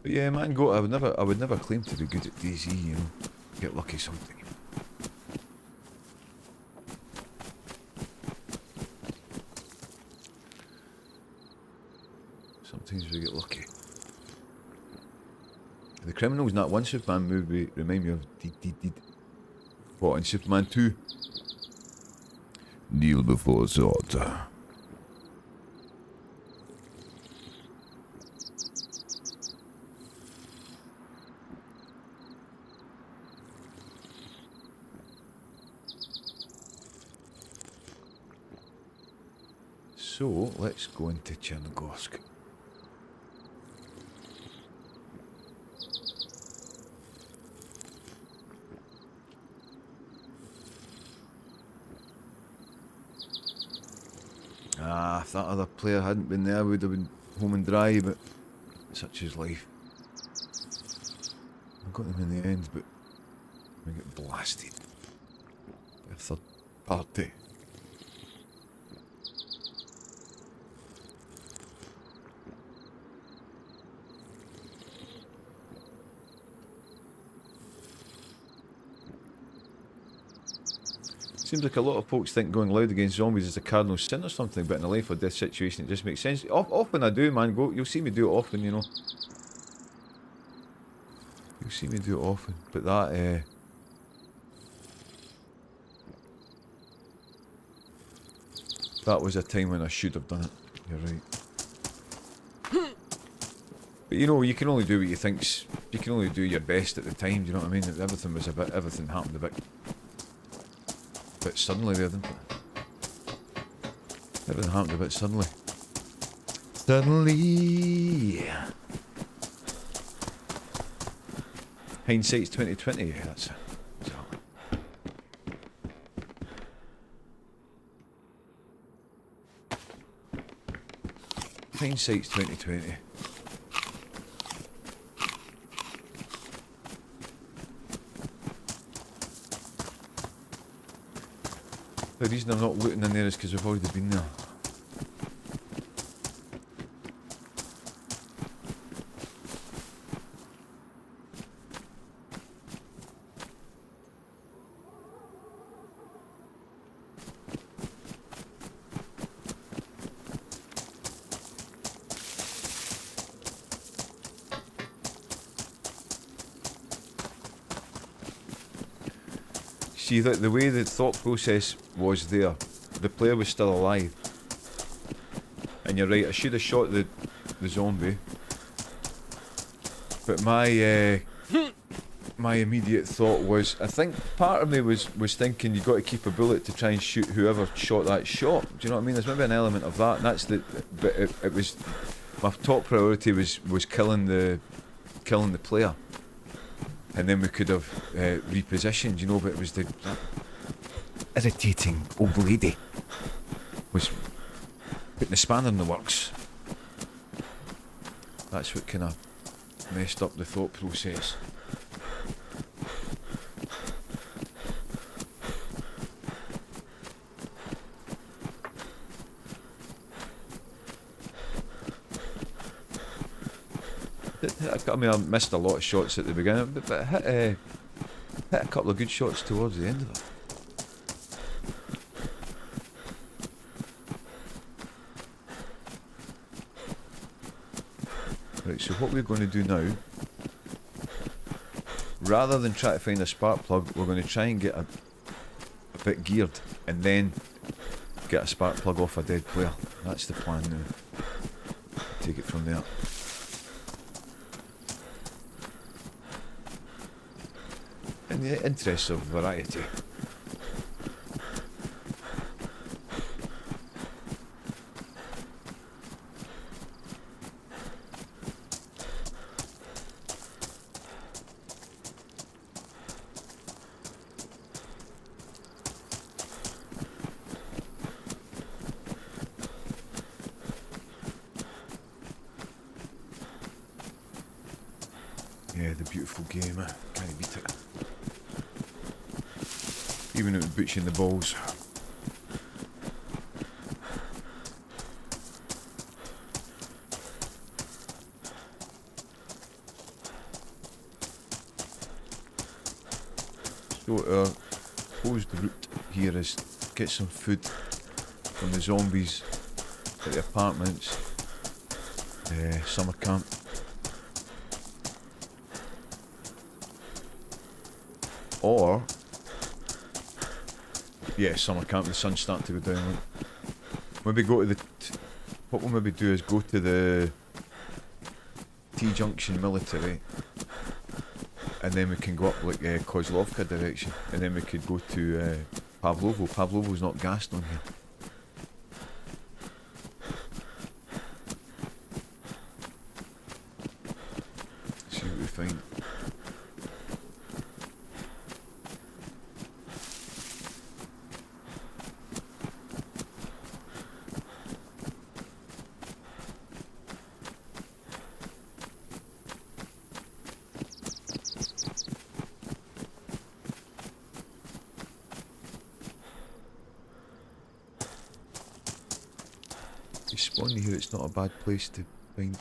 But yeah, man, I would never claim to be good at DayZ, you know. Get lucky something. Sometimes we get lucky. The criminals in that one Superman movie remind me of what, in Superman 2? Kneel before Zod. So, let's go into Chernarus. Ah, if that other player hadn't been there, we would have been home and dry, but such is life. I got them in the end, but we got blasted by a third party. Seems like a lot of folks think going loud against zombies is a cardinal sin or something, but in a life or death situation it just makes sense. Often I do, man. You'll see me do it often, you know. You'll see me do it often, but that was a time when I should have done it. You're right. But you know, you can only do what you think's. You can only do your best at the time. Do you know what I mean? Everything happened a bit suddenly there, didn't it? Everything happened a bit suddenly. Suddenly. Hindsight's 2020. That's hindsight's 2020. The reason I'm not looting in there is because we've already been there. See, the way the thought process was there, the player was still alive. And you're right, I should have shot the zombie. But my immediate thought was, I think part of me was thinking you got to keep a bullet to try and shoot whoever shot that shot. Do you know what I mean? There's maybe an element of that, and that's but it was, my top priority was killing the player. And then we could have repositioned, you know, but it was that irritating old lady was putting the spanner in the works. That's what kind of messed up the thought process. I mean, I missed a lot of shots at the beginning, but I hit a couple of good shots towards the end of it. Right, so what we're going to do now, rather than try to find a spark plug, we're going to try and get a bit geared and then get a spark plug off a dead player. That's the plan now. Take it from there. In the interest of variety. Yeah, the beautiful game, can't beat it. Even if it boots you in the balls. So our proposed route here is get some food from the zombies at the apartments, summer camp. Or, yeah, summer camp, the sun's starting to go down. Maybe go to the, what we'll maybe do is go to the T-Junction military, and then we can go up like Kozlovka direction, and then we could go to Pavlovo. Pavlovo's not gassed on here. See what we find. Spawn here, it's not a bad place to find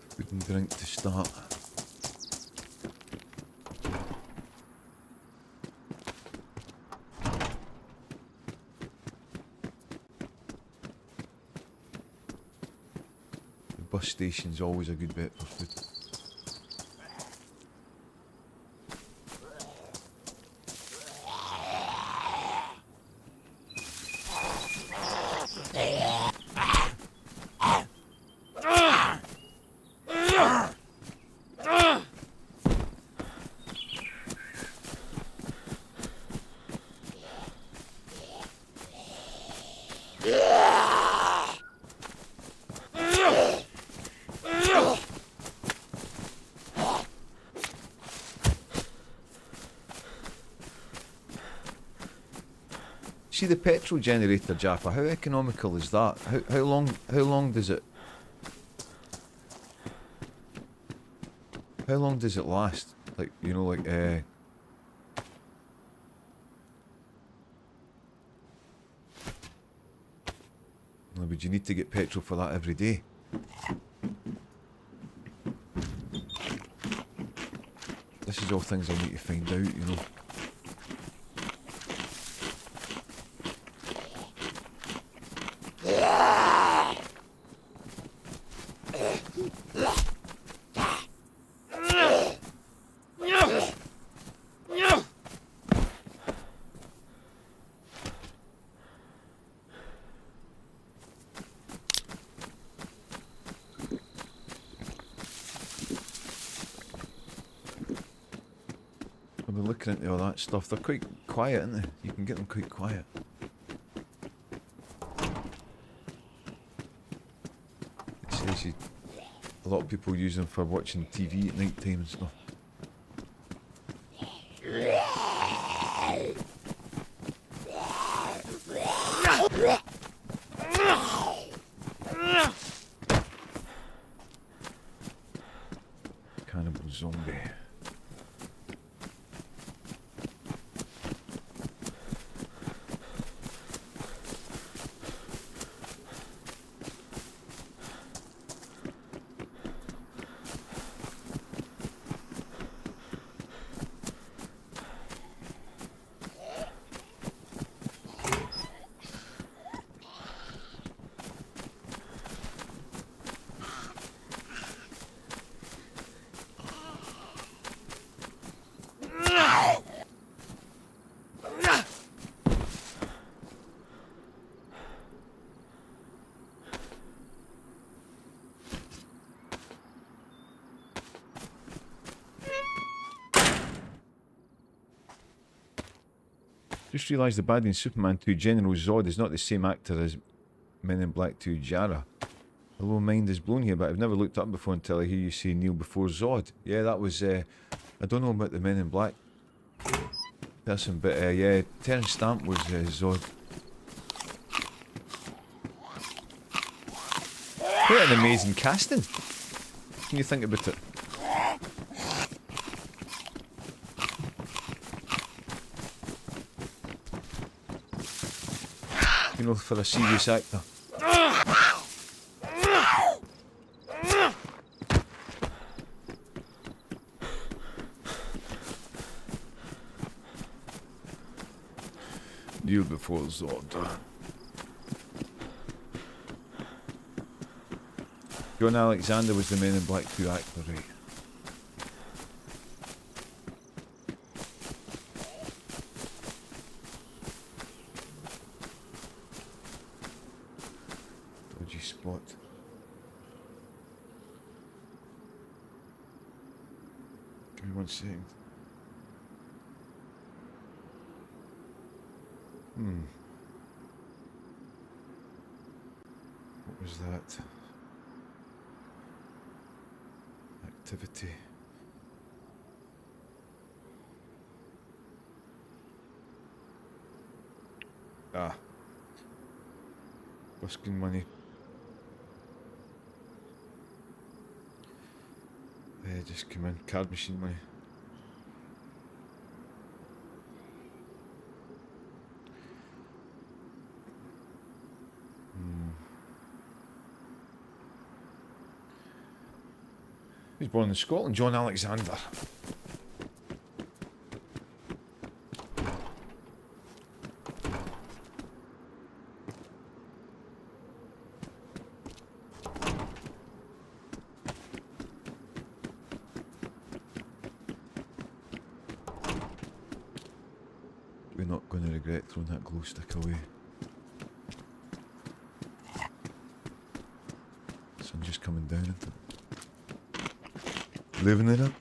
food and drink to start. The bus station's always a good bet for food. See the petrol generator, Jaffa, how economical is that? How long does it last? Like, you know, like would you need to get petrol for that every day? This is all things I need to find out, you know. I've been looking into all that stuff. They're quite quiet, aren't they? You can get them quite quiet. It says a lot of people use them for watching TV at night time and stuff. Cannibal zombie. Just realised the baddie in Superman 2 General Zod is not the same actor as Men in Black 2 Jara. Hello, mind is blown here, but I've never looked up before until I hear you say Neil before Zod. Yeah, that was, I don't know about the Men in Black person, but yeah, Terence Stamp was Zod. What an amazing casting! What can you think about it? You know, for a serious actor. Neil before Zod. John Alexander was the Men in Black 2 actor, right? Dodgy spot. Give me 1 second. What was that? Activity. Ah. Busking money. Just come in. Card machine money. He was born in Scotland, John Alexander. We're not going to regret throwing that glow stick away. Sun's just coming down into it. Living it up.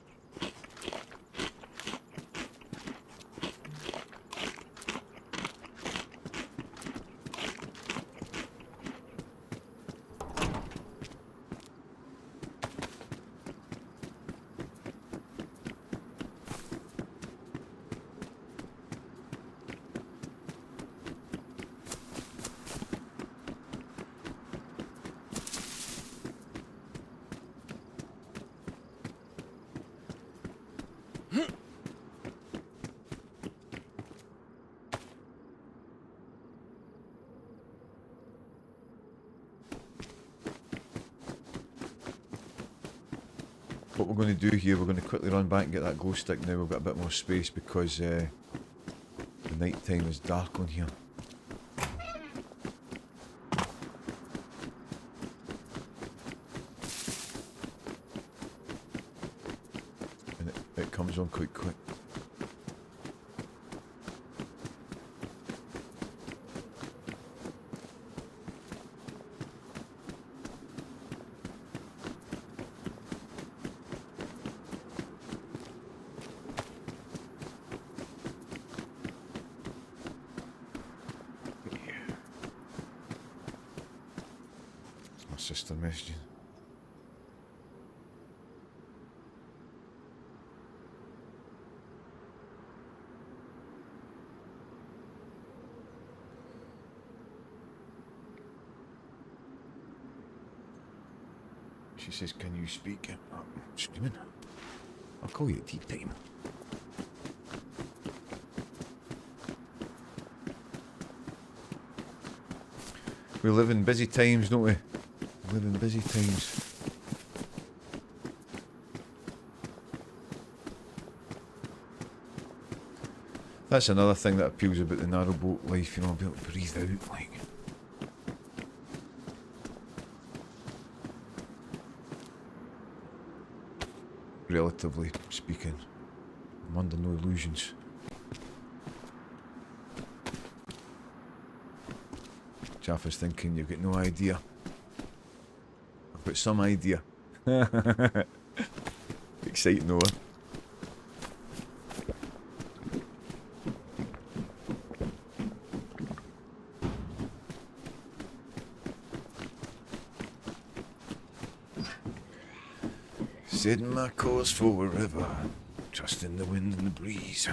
What we're going to do here, we're going to quickly run back and get that glow stick now. We've got a bit more space because the night time is dark on here. And it comes on quite quick. Sister messaging. She says, "Can you speak?" I'm screaming. I'll call you at tea time. We live in busy times, don't we? Live in busy times. That's another thing that appeals about the narrowboat life, you know, be able to breathe out, like. Relatively speaking. I'm under no illusions. Jaffa's thinking you've got no idea. I've got some idea. Exciting though. Setting my course for wherever, trusting the wind and the breeze.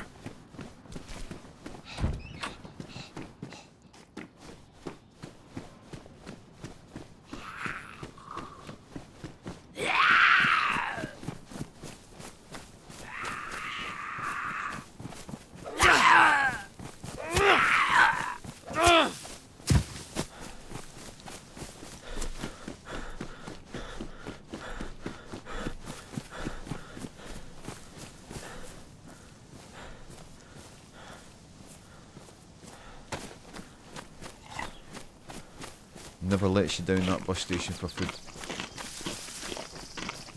Never lets you down, that bus station, for food.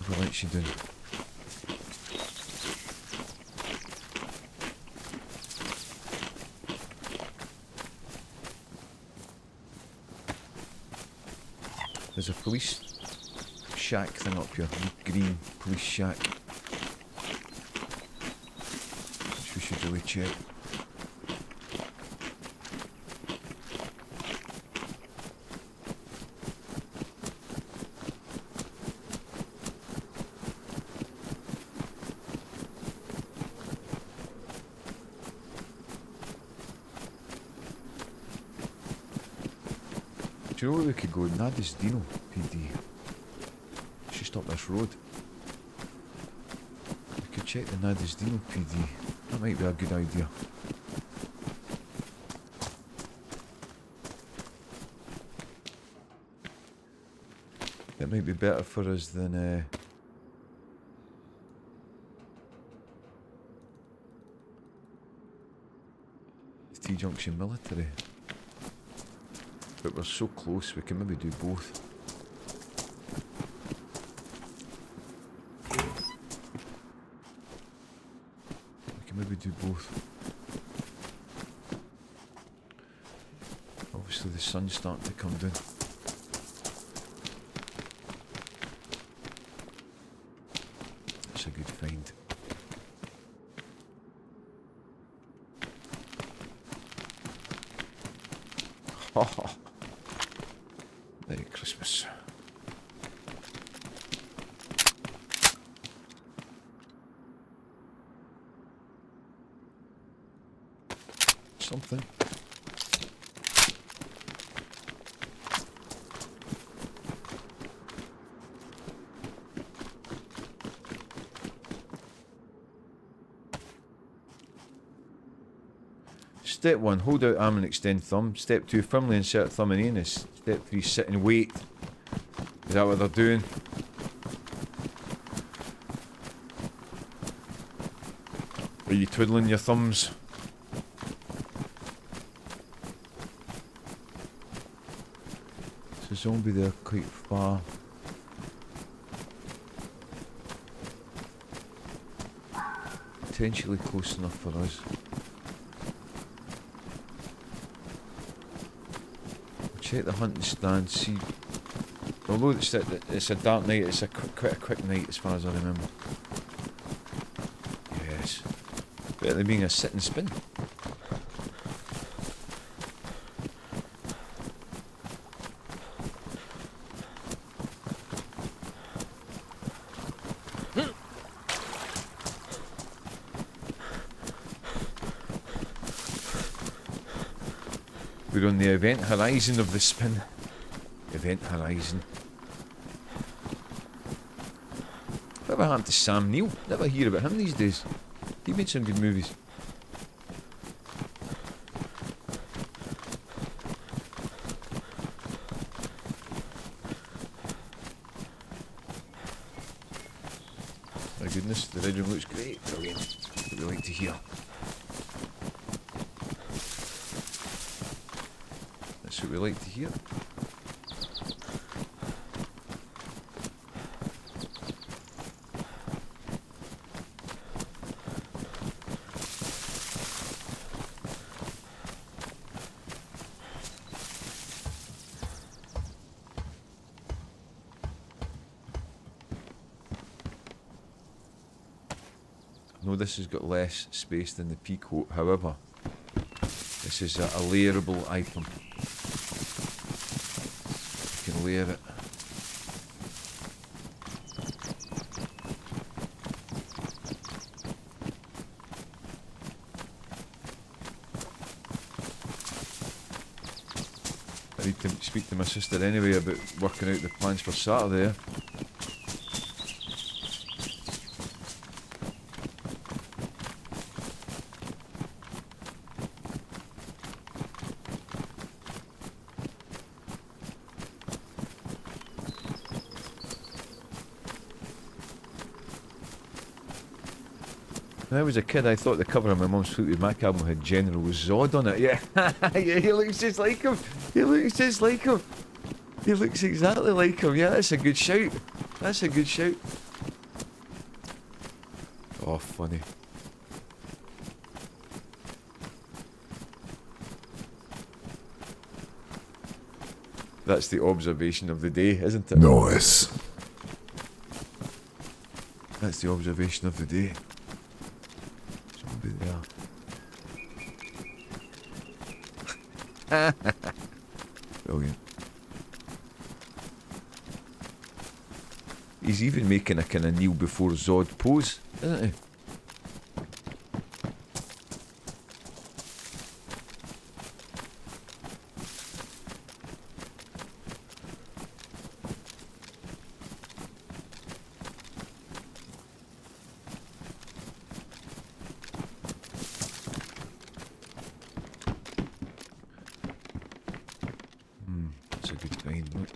Never lets you down. There's a police shack thing up here, green police shack, which we should really check. Do you know where we could go? Nadisdino PD. It's just up this road. We could check the Nadisdino PD. That might be a good idea. It might be better for us than the T-Junction military. But we're so close, we can maybe do both. We can maybe do both. Obviously the sun's starting to come down. That's a good find. Oh. Merry Christmas. Something. Step 1, hold out arm and extend thumb. Step 2, firmly insert thumb in anus. Step 3, sit and wait. Is that what they're doing? Are you twiddling your thumbs? There's a zombie there quite far. Potentially close enough for us. Check the hunting stand, see. Although it's a dark night, it's quite a quick night as far as I remember. Yes. Better than being a sit and spin. We're on the event horizon of the spin. Event horizon. Whatever happened to Sam Neill? Never hear about him these days. He made some good movies. My goodness, the red room looks great. Brilliant. What we like to hear. That's what we like to hear. I know this has got less space than the peacoat, however, this is a layerable item. You can layer it. need to speak to my sister anyway about working out the plans for Saturday. When I was a kid, I thought the cover of my mum's Fleetwood Mac album had General Zod on it. Yeah, yeah, he looks just like him. He looks just like him. He looks exactly like him. Yeah, that's a good shout. That's a good shout. Oh, funny. That's the observation of the day, isn't it? Nice. That's the observation of the day. Somebody there. Brilliant. He's even making a kind of kneel before Zod pose, isn't he? That's a good find, look.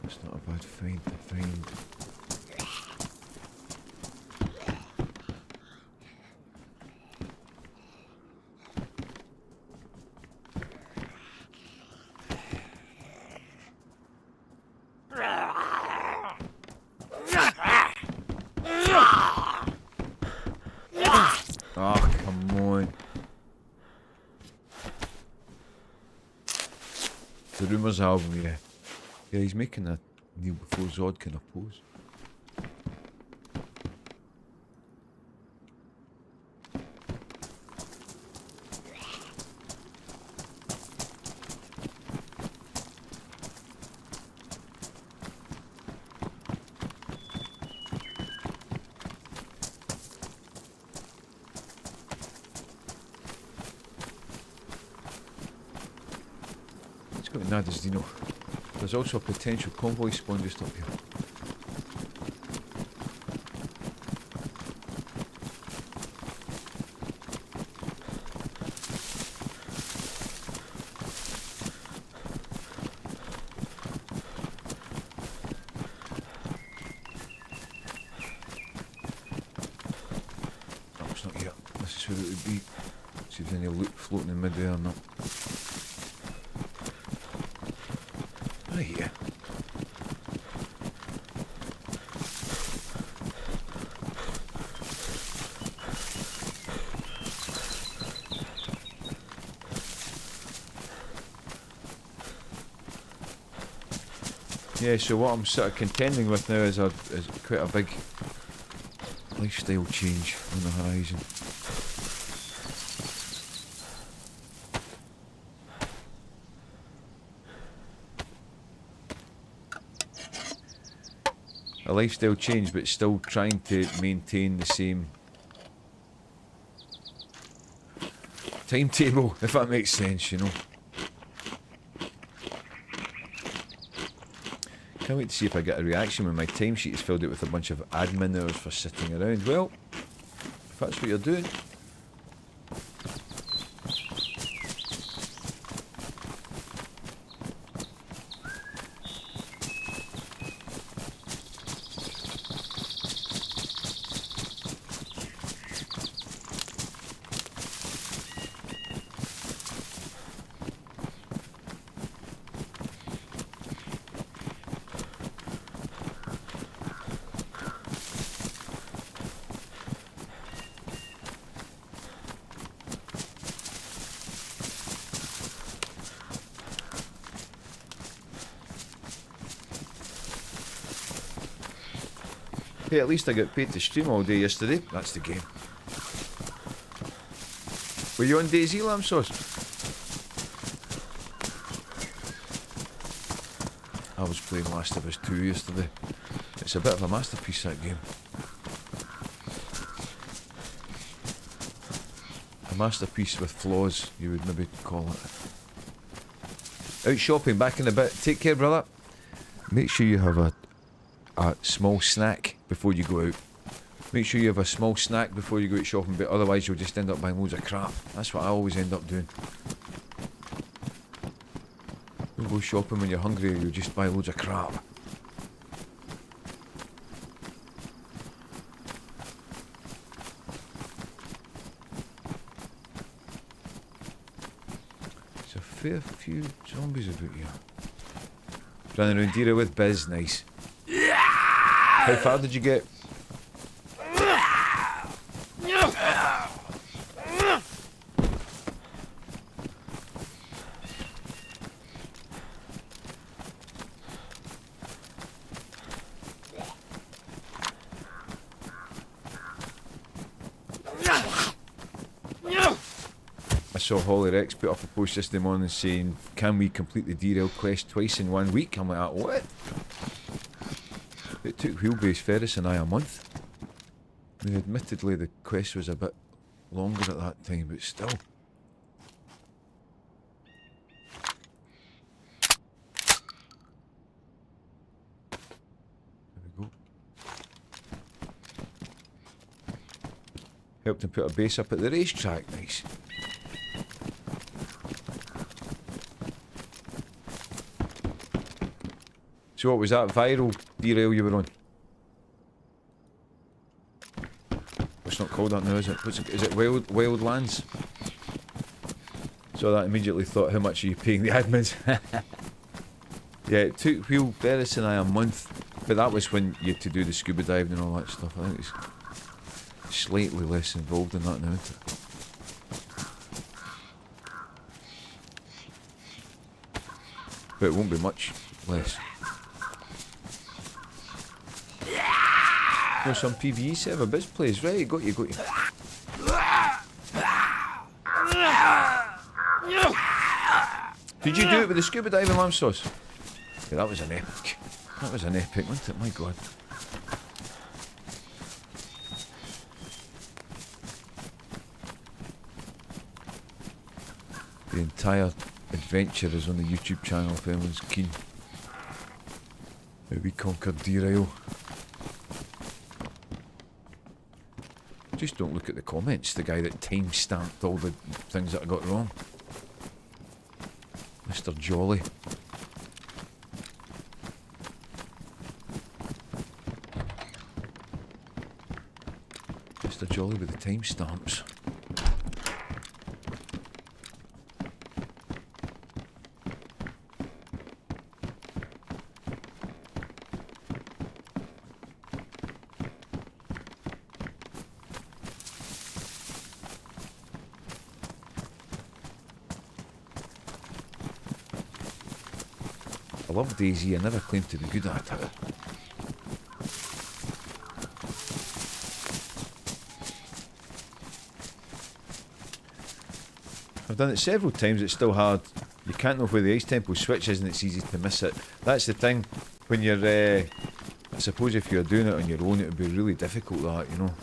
That's not a bad find to find. Oh, come on. The Rumours album, yeah. Yeah, he's making a kneel before Zod kind of pose. Let's go to Nada's Dino. There's also a potential convoy spawn just up here. No, it's not here. This is where it would be. See if there's any loot floating in mid-air or not. Right here. Yeah, so what I'm sort of contending with now is quite a big lifestyle change on the horizon. A lifestyle change, but still trying to maintain the same timetable, if that makes sense, you know. Can't wait to see if I get a reaction when my timesheet is filled out with a bunch of admin hours for sitting around. Well, if that's what you're doing. Hey, at least I got paid to stream all day yesterday. That's the game. Were you on DayZ, lamb sauce? I was playing Last of Us 2 yesterday. It's a bit of a masterpiece, that game. A masterpiece with flaws, you would maybe call it. Out shopping, back in a bit. Take care, brother. Make sure you have a small snack before you go out. Make sure you have a small snack before you go out shopping, but otherwise you'll just end up buying loads of crap. That's what I always end up doing. Don't go shopping when you're hungry, you'll just buy loads of crap. There's a fair few zombies about here. Running around Dira with Biz, nice. How far did you get? I saw Holly Rex put up a post yesterday morning saying, can we complete the derail quest twice in 1 week? I'm like, what? It took Wheelbase Ferris and I a month. I mean, admittedly the quest was a bit longer at that time, but still. There we go. Helped him put a base up at the racetrack, nice. So what was that viral derail you were on? It's not called that now, is it? Is it Wildlands? So that immediately thought, how much are you paying the admins? Yeah, it took Wheel Ferris and I a month, but that was when you had to do the scuba diving and all that stuff. I think it's slightly less involved in that now, isn't it? But it won't be much less. Oh, some PvE server Biz plays, right? Got you. Did you do it with the scuba diving lamb sauce? Yeah, that was an epic. That was an epic, wasn't it? My god. The entire adventure is on the YouTube channel if anyone's keen. How we conquered derail. Just don't look at the comments, the guy that time-stamped all the things that I got wrong. Mr. Jolly. Mr. Jolly with the timestamps. I love DayZ, I never claimed to be good at it. I've done it several times, it's still hard. You can't know where the ice temple switch is and it's easy to miss it. That's the thing, when you're, I suppose if you're doing it on your own it would be really difficult that, you know.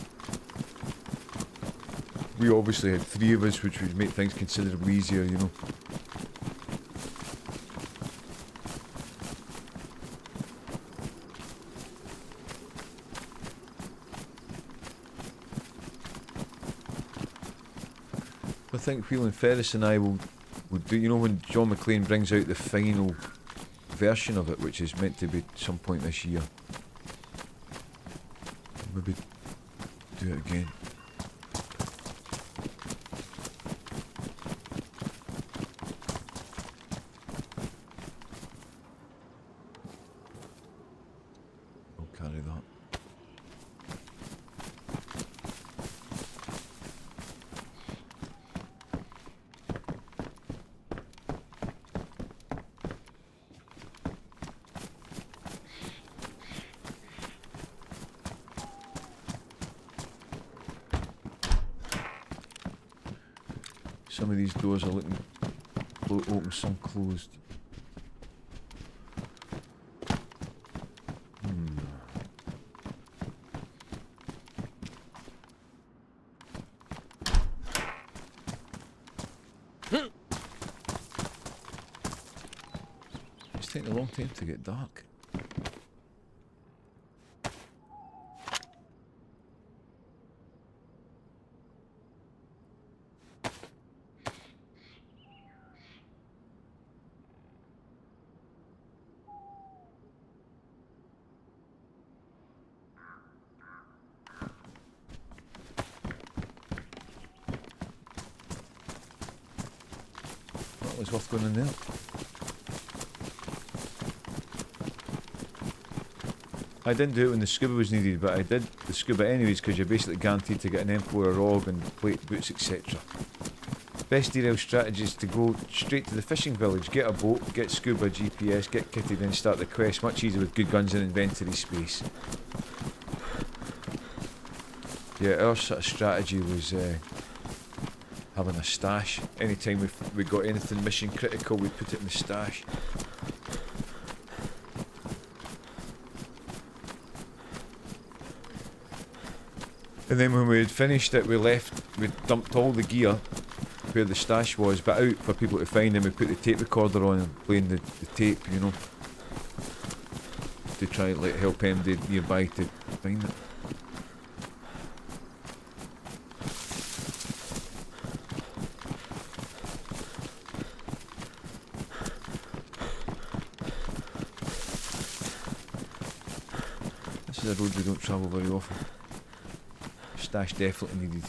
We obviously had 3 of us, which would make things considerably easier, you know. I think Wheel and Ferris and I will do, you know, when John McClane brings out the final version of it, which is meant to be some point this year. Maybe do it again. I'll carry that. Some of these doors are looking open, some closed. It's taking a long time to get dark. That was worth going in there. I didn't do it when the scuba was needed, but I did the scuba anyways because you're basically guaranteed to get an M4 ROG and plate boots, etc. Best derail strategy is to go straight to the fishing village, get a boat, get scuba, GPS, get kitted, then start the quest. Much easier with good guns and inventory space. Yeah, our sort of strategy was having a stash. Anytime we got anything mission critical, we put it in the stash. And then when we had finished it, we dumped all the gear where the stash was, but out for people to find, and we put the tape recorder on and playing the tape, you know, to try and help MD nearby to find it. This is a road we don't travel very often. Stash definitely needed.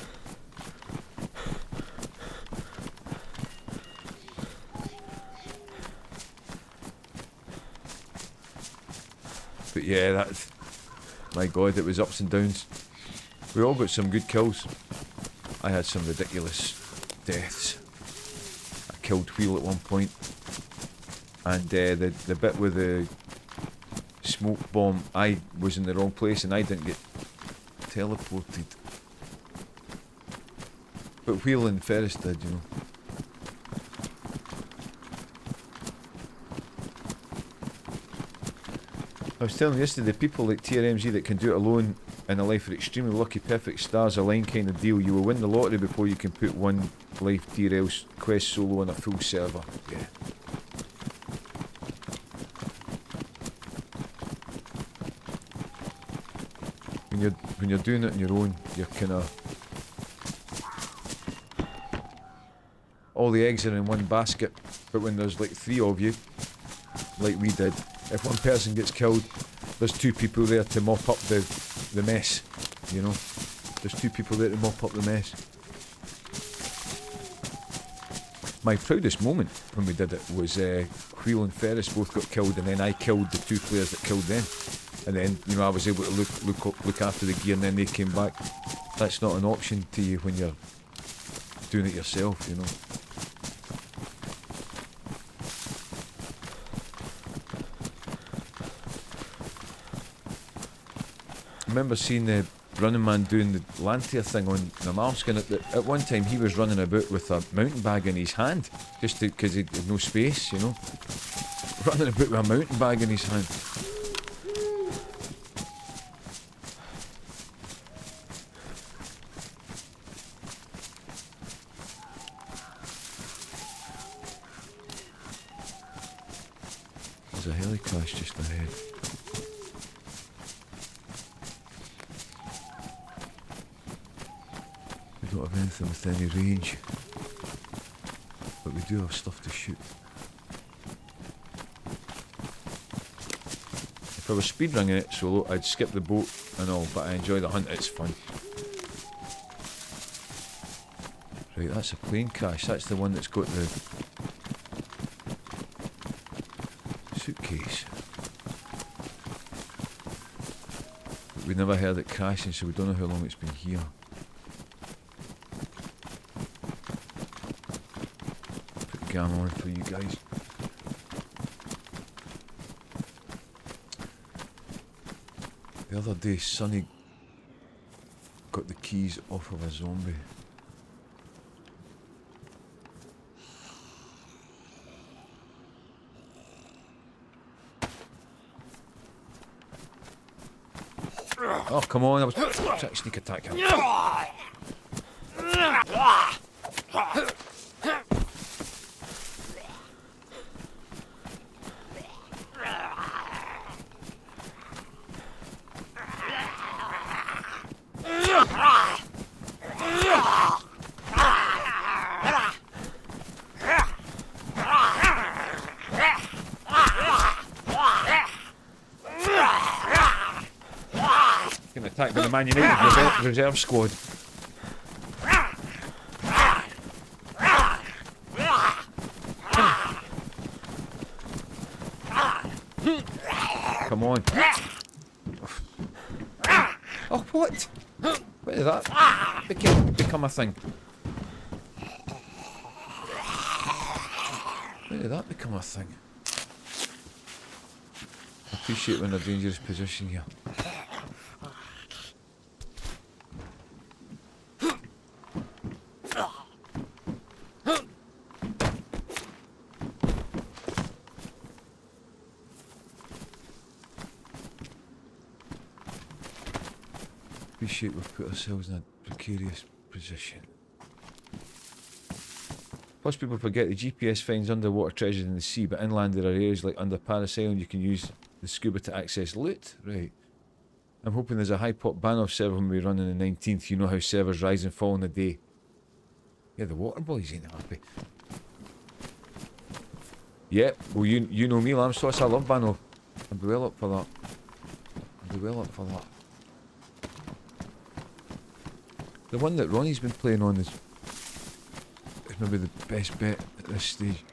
But yeah, that's, my god, it was ups and downs. We all got some good kills. I had some ridiculous deaths. I killed Wheel at one point, and the bit with the smoke bomb, I was in the wrong place and I didn't get teleported. But Wheel and Ferris did, you know. I was telling you yesterday, people like TRMZ that can do it alone in a life are extremely lucky. Perfect stars align kind of deal. You will win the lottery before you can put one life derail quest solo on a full server. Yeah. When you're doing it on your own, you're kind of, all the eggs are in one basket. But when there's like 3 of you, like we did, if one person gets killed, there's 2 people there to mop up the mess, you know. There's 2 people there to mop up the mess. My proudest moment when we did it was Wheel and Ferris both got killed, and then I killed the 2 players that killed them. And then, you know, I was able to look after the gear, and then they came back. That's not an option to you when you're doing it yourself, you know. I remember seeing the running man doing the Lantier thing on the Marskin. At one time he was running about with a mountain bag in his hand, just because he had no space, you know. Running about with a mountain bag in his hand. There's a heli crash just ahead. We don't have anything with any range, but we do have stuff to shoot. If I was speedrunning it solo, I'd skip the boat and all, but I enjoy the hunt, it's fun. Right, that's a plane crash, that's the one that's got the suitcase. But we never heard it crashing, so we don't know how long it's been here. Put the gamma on for you guys. The other day, Sonny got the keys off of a zombie. Oh, come on, I was trying to sneak attack him. attacked by the Man United reserve squad. Come on. Oh, what? What did that become a thing? When did that become a thing? I appreciate when in a dangerous position here. Appreciate we've put ourselves in a precarious position. Plus people forget the GPS finds underwater treasures in the sea, but inland there are areas like under Paris Island you can use the scuba to access loot. Right. I'm hoping there's a high pop ban-off server when we run on the 19th. You know how servers rise and fall in a day. Yeah, the water boys ain't happy. Yeah, well you know me, lamb sauce, I love ban-off. I'd be well up for that. I'd be well up for that. The one that Ronnie's been playing on is maybe the best bet at this stage.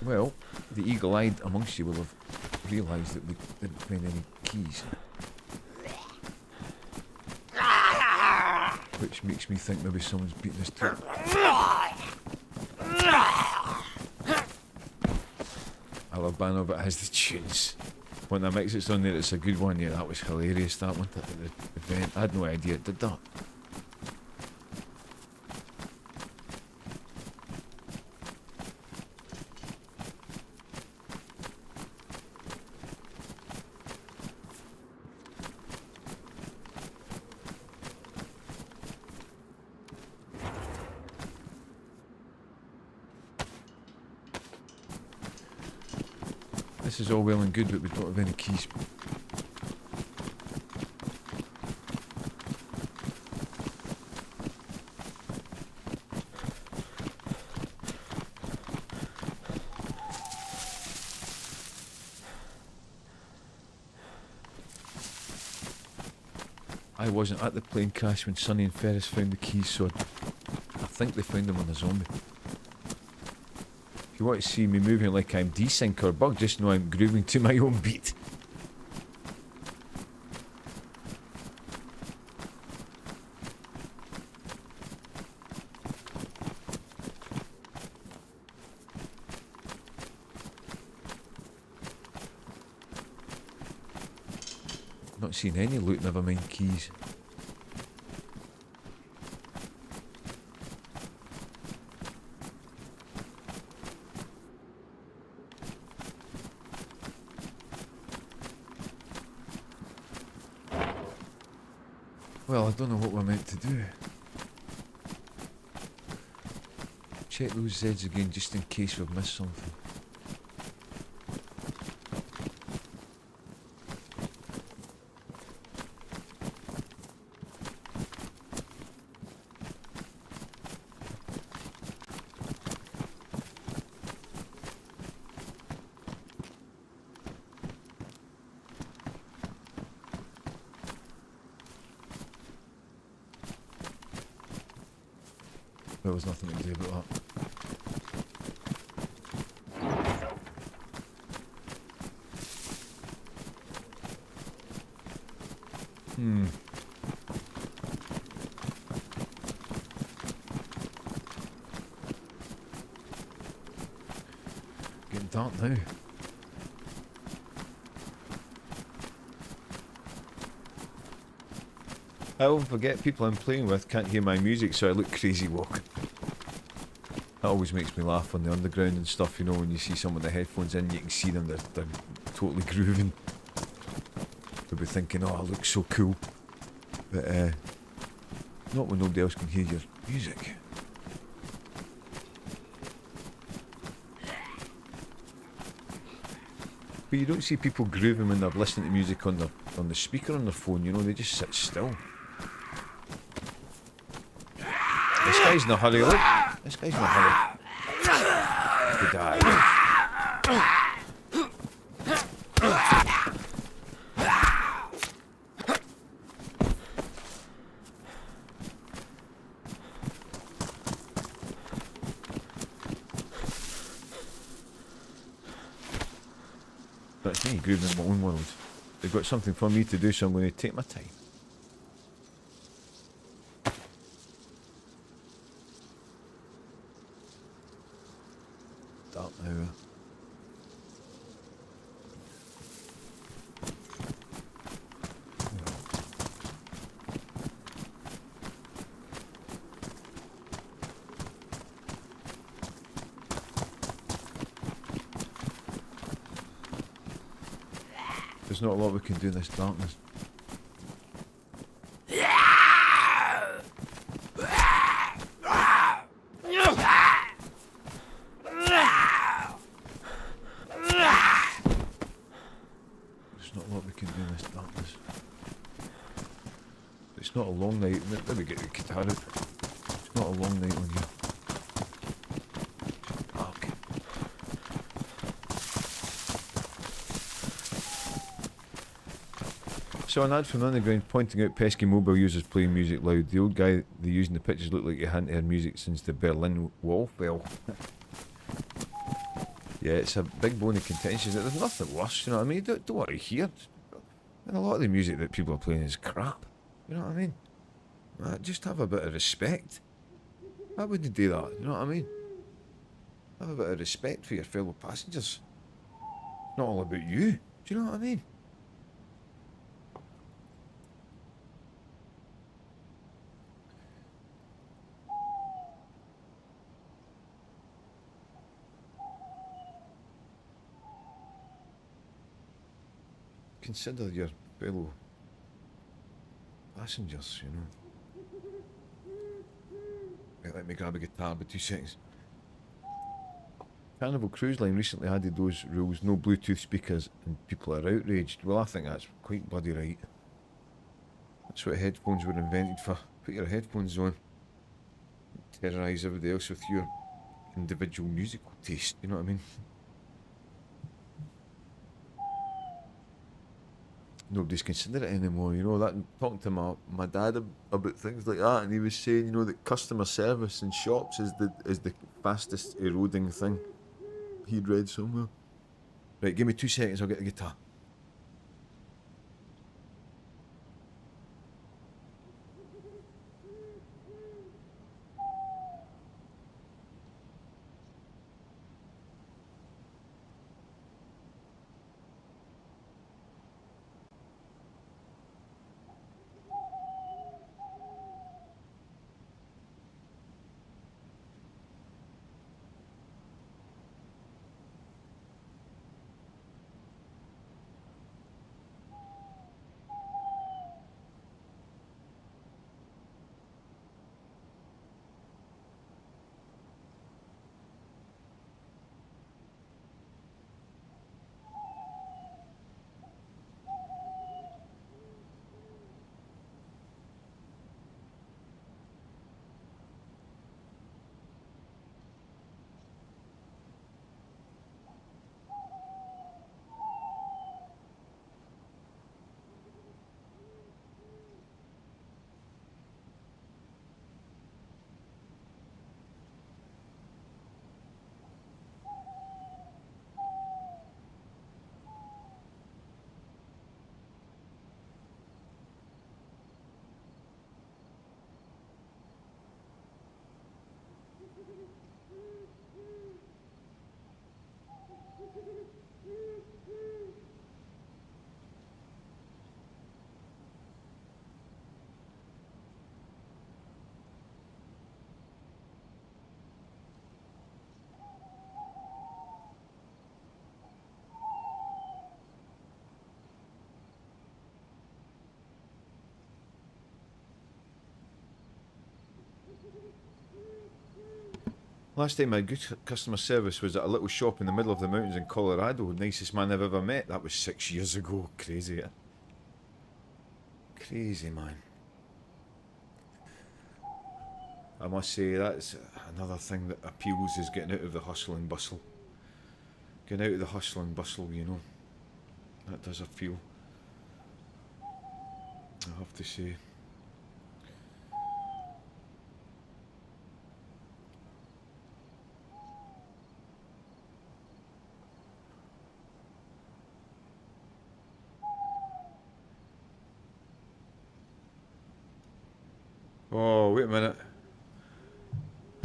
Well, the eagle-eyed amongst you will have realised that we didn't find any keys. Which makes me think maybe someone's beaten us to it. I love Banner, but it has the tunes. When that makes it on there, it's a good one. Yeah, that was hilarious, that one, at the event. I had no idea it did that. This is all well and good, but we don't have any keys. I wasn't at the plane crash when Sonny and Ferris found the keys, so I think they found them on a zombie. If you want to see me moving like I'm desync or bug, just know I'm grooving to my own beat. Not seeing any loot, never mind keys. Well, I don't know what we're meant to do. Check those Zeds again just in case we've missed something. There was nothing to do about that. Getting dark now. I often forget people I'm playing with can't hear my music, so I look crazy walking. That always makes me laugh on the underground and stuff, you know, when you see someone with the headphones in, you can see them, they're totally grooving. They'll be thinking, oh, it looks so cool. But, not when nobody else can hear your music. But you don't see people grooving when they're listening to music on the speaker on their phone, you know, they just sit still. This guy's in a hurry, look. This guy's in a hurry. Good eye. That's me grooving in my own world. They've got something for me to do, so I'm going to take my time. Dark now. There's not a lot we can do in this darkness. It's not a long night. Let me get the guitar out. It's not a long night on here. Okay. So an ad from the underground pointing out pesky mobile users playing music loud. The old guy they used in the pictures looked like he hadn't heard music since the Berlin Wall fell. Yeah, it's a big bone of contention. There's nothing worse, you know what I mean? Don't want to hear. And a lot of the music that people are playing is crap. You know what I mean? Just have a bit of respect. I wouldn't do that, you know what I mean? Have a bit of respect for your fellow passengers. It's not all about you. Do you know what I mean? Consider your fellow passengers, you know. Right, let me grab a guitar for 2 seconds. Carnival Cruise Line recently added those rules, no Bluetooth speakers, and people are outraged. Well, I think that's quite bloody right. That's what headphones were invented for. Put your headphones on. Terrorise everybody else with your individual musical taste, you know what I mean? Nobody's considered it anymore, you know. That talking to my dad about things like that, and he was saying, you know, that customer service in shops is the fastest eroding thing he'd read somewhere. Right, give me 2 seconds, I'll get the guitar. Last time I had good customer service was at a little shop in the middle of the mountains in Colorado. Nicest man I've ever met. That was 6 years ago. Crazy, eh? Crazy, man. I must say, that's another thing that appeals, is getting out of the hustle and bustle. Getting out of the hustle and bustle, you know. That does appeal, I have to say. Oh, wait a minute.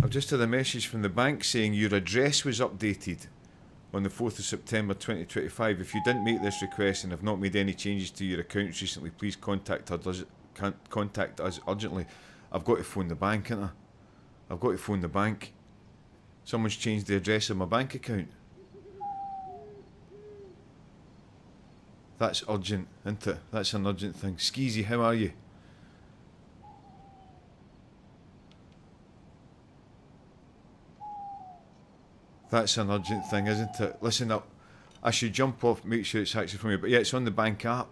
I've just had a message from the bank saying your address was updated on the 4th of September 2025. If you didn't make this request and have not made any changes to your accounts recently, please contact us urgently. I've got to phone the bank, haven't I? I've got to phone the bank. Someone's changed the address of my bank account. That's urgent, isn't it? That's an urgent thing. Skeezy, how are you? That's an urgent thing, isn't it? Listen up. I should jump off, make sure it's actually from me. But yeah, it's on the bank app.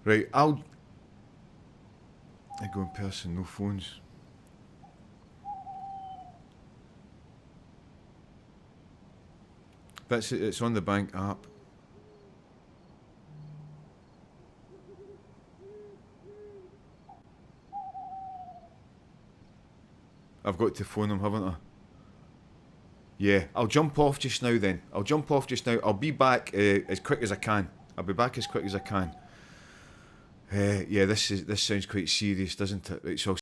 Right, I go in person, no phones. That's it, it's on the bank app. I've got to phone them, haven't I? Yeah, I'll jump off just now then. I'll jump off just now. I'll be back as quick as I can. I'll be back as quick as I can. Yeah, this sounds quite serious, doesn't it? Right, so I'll